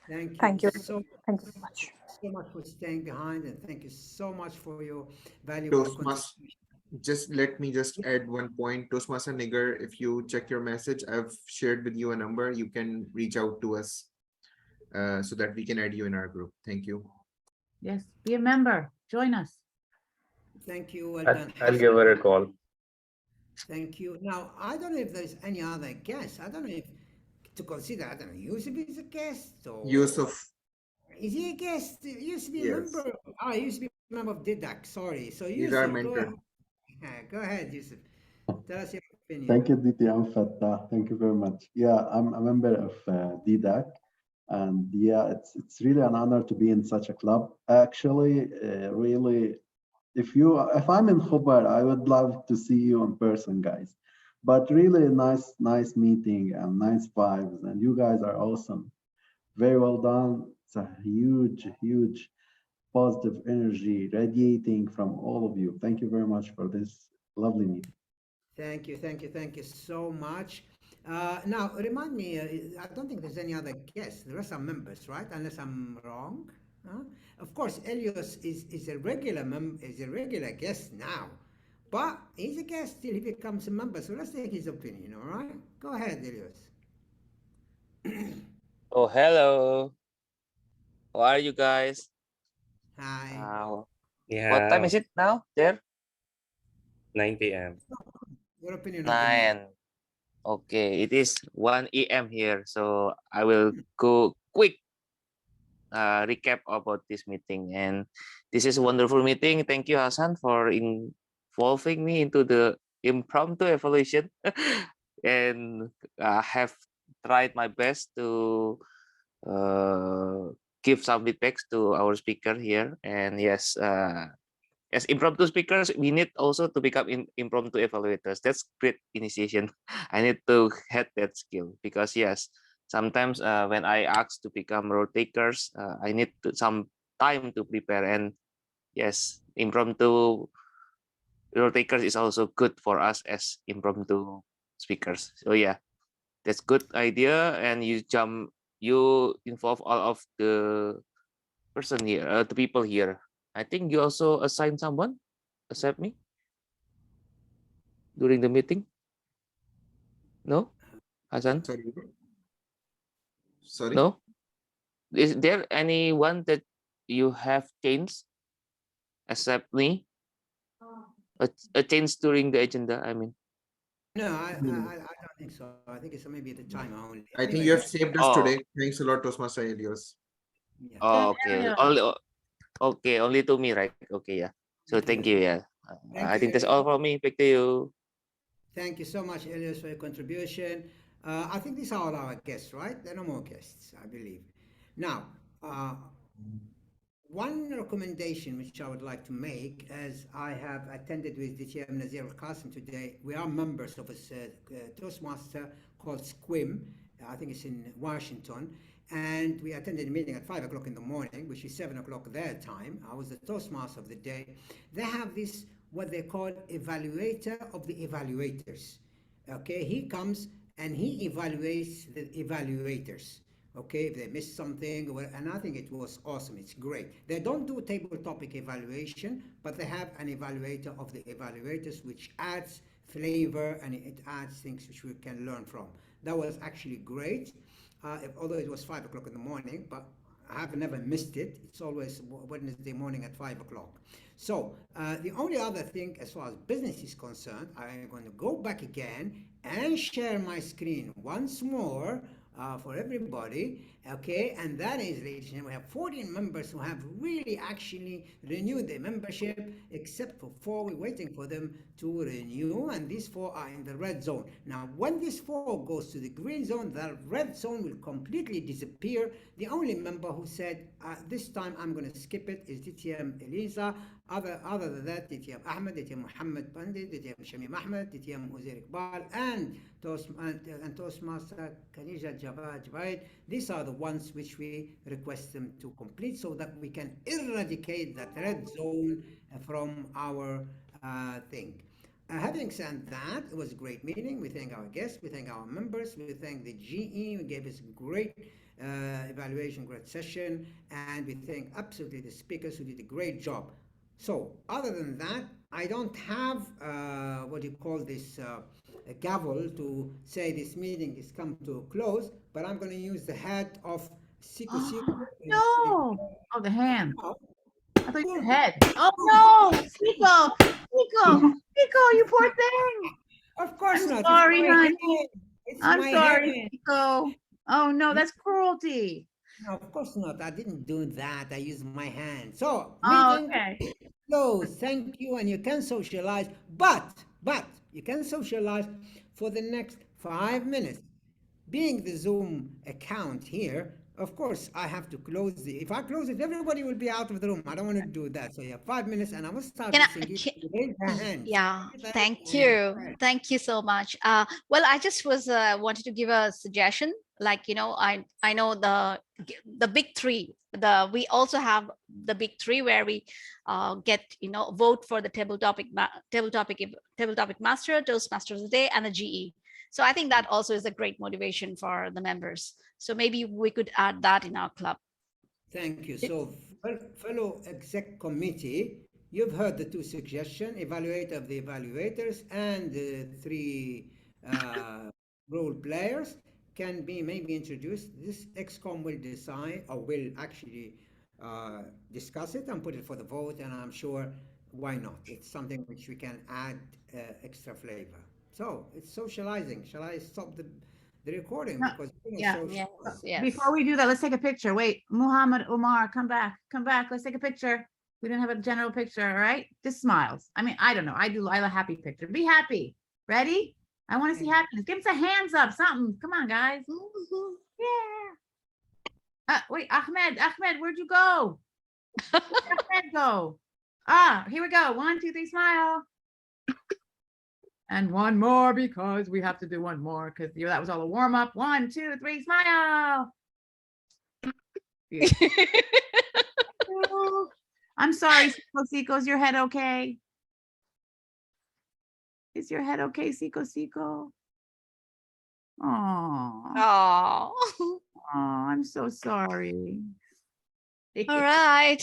Thank you Thank you. so Thank you so much. so much for staying behind, and thank you so much for your valuable Toastmaster, contribution. just let me just add one point. Toastmaster Nigger, if you check your message, I've shared with you a number. You can reach out to us so that we can add you in our group. Thank you. Yes, be a member. Join us. Thank you. Well I- done, I'll Hassan. give her a call. Thank you. Now, I don't know if there's any other guest. I don't know if to consider, I don't know, Yusuf is a guest or Yusuf, is he a guest? He used to be a yes, member. I used to be a member of Didac. Sorry. So he's our Yusuf, go ahead. mentor. Go ahead, Yusuf. Tell us your opinion. Thank you, DT Fattah. Thank you very much. Yeah, I'm a member of DDAC, and yeah, it's really an honor to be in such a club. Actually, really, if I'm in Khobar, I would love to see you in person, guys. But really, nice meeting and nice vibes, and you guys are awesome. Very well done. It's a huge positive energy radiating from all of you. Thank you very much for this lovely meeting. Thank you so much. Now, remind me, I don't think there's any other guests. The rest are members, right? Unless I'm wrong. Huh? Of course, Elios is a is a regular guest now, but he's a guest till he becomes a member. So let's take his opinion. All right, go ahead, Elios. Oh, hello. How are you guys? Hi. What time Yeah, is it now there? 9 p.m. Your opinion of the meeting. 9. Okay, it is 1 a.m. here. So I will go quick recap about this meeting. And this is a wonderful meeting. Thank you, Hassan, for involving me into the impromptu evaluation. And I have tried my best to give some feedbacks to our speaker here. And yes, as impromptu speakers, we need also to become impromptu evaluators. That's great initiation. I need to have that skill because yes, sometimes when I ask to become role takers, I need some time to prepare. And yes, impromptu role takers is also good for us as impromptu speakers. So yeah, that's good idea. And you involve all of the person here, the people here. I think you also assign someone, accept me during the meeting. No, Hassan? Sorry, sorry. No. Is there anyone that you have changed except me? A change during the agenda, I mean. No, Hmm. I don't think so. I think it's maybe at the time only. I think Anyway, you have let's. saved us Oh, today. Thanks a lot, Toastmaster Elios. Yeah. oh, okay. Only to me, right? Okay, yeah. So thank you, yeah. Thank I you, think that's all from me. Back to you. Thank you so much, Elias, for your contribution. I think these are all our guests, right? There are no more guests, I believe. Now, one recommendation which I would like to make, as I have attended with DTM Nazir Al Qasim today, we are members of a Toastmaster called SQUIM. I think it's in Washington. And we attended a meeting at 5 o'clock in the morning, which is 7 o'clock their time. I was the Toastmaster of the day. They have this, what they call evaluator of the evaluators. Okay, he comes and he evaluates the evaluators. Okay, if they missed something, and I think it was awesome. It's great. They don't do table topic evaluation, but they have an evaluator of the evaluators, which adds flavor and it adds things which we can learn from. That was actually great. Although it was 5 o'clock in the morning, but I have never missed it. It's always Wednesday morning at 5 o'clock. So the only other thing, as far as business is concerned, I'm going to go back again and share my screen once more. for everybody, okay? And that is, ladies and gentlemen, we have 14 members who have really actually renewed their membership, except for 4. We're waiting for them to renew, and these 4 are in the red zone. Now, when this 4 goes to the green zone, the red zone will completely disappear. The only member who said, this time I'm going to skip it, is DTM Elisa. Other than that, DTM Ahmed, DTM Muhammad Pandit, DTM Shamim Ahmed, DTM Uzair Iqbal, and Toastmaster Khanija Javaid. These are the ones which we request them to complete so that we can eradicate that red zone from our thing. Having said that, it was a great meeting. We thank our guests, we thank our members, we thank the GE, who gave us great evaluation, great session, and we thank absolutely the speakers who did a great job. So, other than that, I don't have what you call this a gavel to say this meeting is come to a close, but I'm going to use the head of Siko Siko. No. Oh, the hand. Oh, I thought you said head. Oh no, Nico, you poor thing. of course I'm not. sorry, It's my honey. hand. It's I'm my sorry, hand. Nico. Oh no, that's cruelty. No, of course not. I didn't do that. I used my hand. So, Oh, meeting okay. closed. Thank you, and you can socialize, but you can socialize for the next 5 minutes. Being the Zoom account here, of course, I have to close the. If I close it, everybody will be out of the room. I don't want to do that. So you have 5 minutes, and I will start Can with I, Sangeeta. can, Raise their hands. yeah, Raise their thank hands. you. Thank you so much. Well, I just was wanted to give a suggestion. Like, I know the big three. We also have the big three where we get vote for the table topic master, Toastmasters of the day, and the GE. So I think that also is a great motivation for the members. So maybe we could add that in our club. Thank you. So, fellow exec committee, you've heard the 2 suggestions, evaluator of the evaluators and the 3 role players can be maybe introduced. This XCOM will decide or will actually discuss it and put it for the vote, and I'm sure why not? It's something which we can add extra flavor. So it's socializing. Shall I stop the recording? No, Because yeah. Yes. Before we do that, let's take a picture. Wait, Muhammad Umar, come back. Let's take a picture. We didn't have a general picture, all right? Just smiles. I mean, I don't know. I have a happy picture. Be happy. Ready? I want to see happiness. Give us a hands up, something. Come on, guys. Yeah. Wait, Ahmed, where'd you go? Where'd Ahmed go? Here we go. 1, 2, 3, smile. And one more, because we have to do one more, because that was all a warm up. 1, 2, 3, smile. I'm sorry, Siko. Is your head okay? Is your head okay, Siko? Oh, I'm so sorry. All right.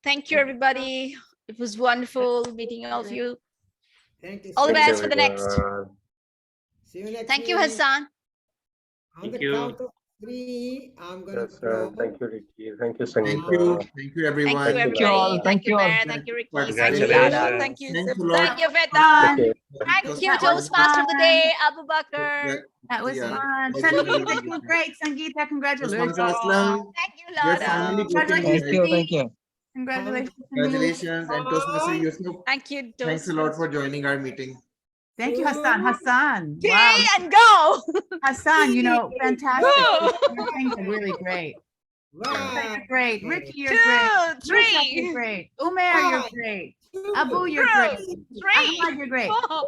Thank you, everybody. It was wonderful meeting all of you. Thank you. All the Thank you, best for the next. See you next Thank you, week. Hassan. On Thank the you. count of 3, I'm going to Yes, close. thank you, Ricky. Thank you, Thank Sangeeta. you. Thank you, everyone. Thank you, Thank you, everybody. Lara. Thank you, all. Bear. Thank you, Ricky. Thank you, Congratulations. Lada. Thank you. Thanks a lot. Thank you, Vedan. Fun. Okay. Thank you, That was Toastmaster of the Day, fun. Abu Bakr. That was Yeah. fun. Thank you. Sangeeta, you were great. Sangeeta, congratulations. Toastmaster Aslam, Thank you, we're Lada. finally getting Congratulations, you. Thank you. Congratulations, Sandeep. Congratulations, and Toastmaster Yusuf. Thank you, Thanks a lot Toastmaster. for joining our meeting. Thank you, Hassan. Pay Wow, and go. Hassan, fantastic. Go. Your things are really great. Right. You're great. Ricky, you're 2, great. Yusuf, 3. you're great. Umair, you're great. Abu, you're great. Ahmad, you're great. 4.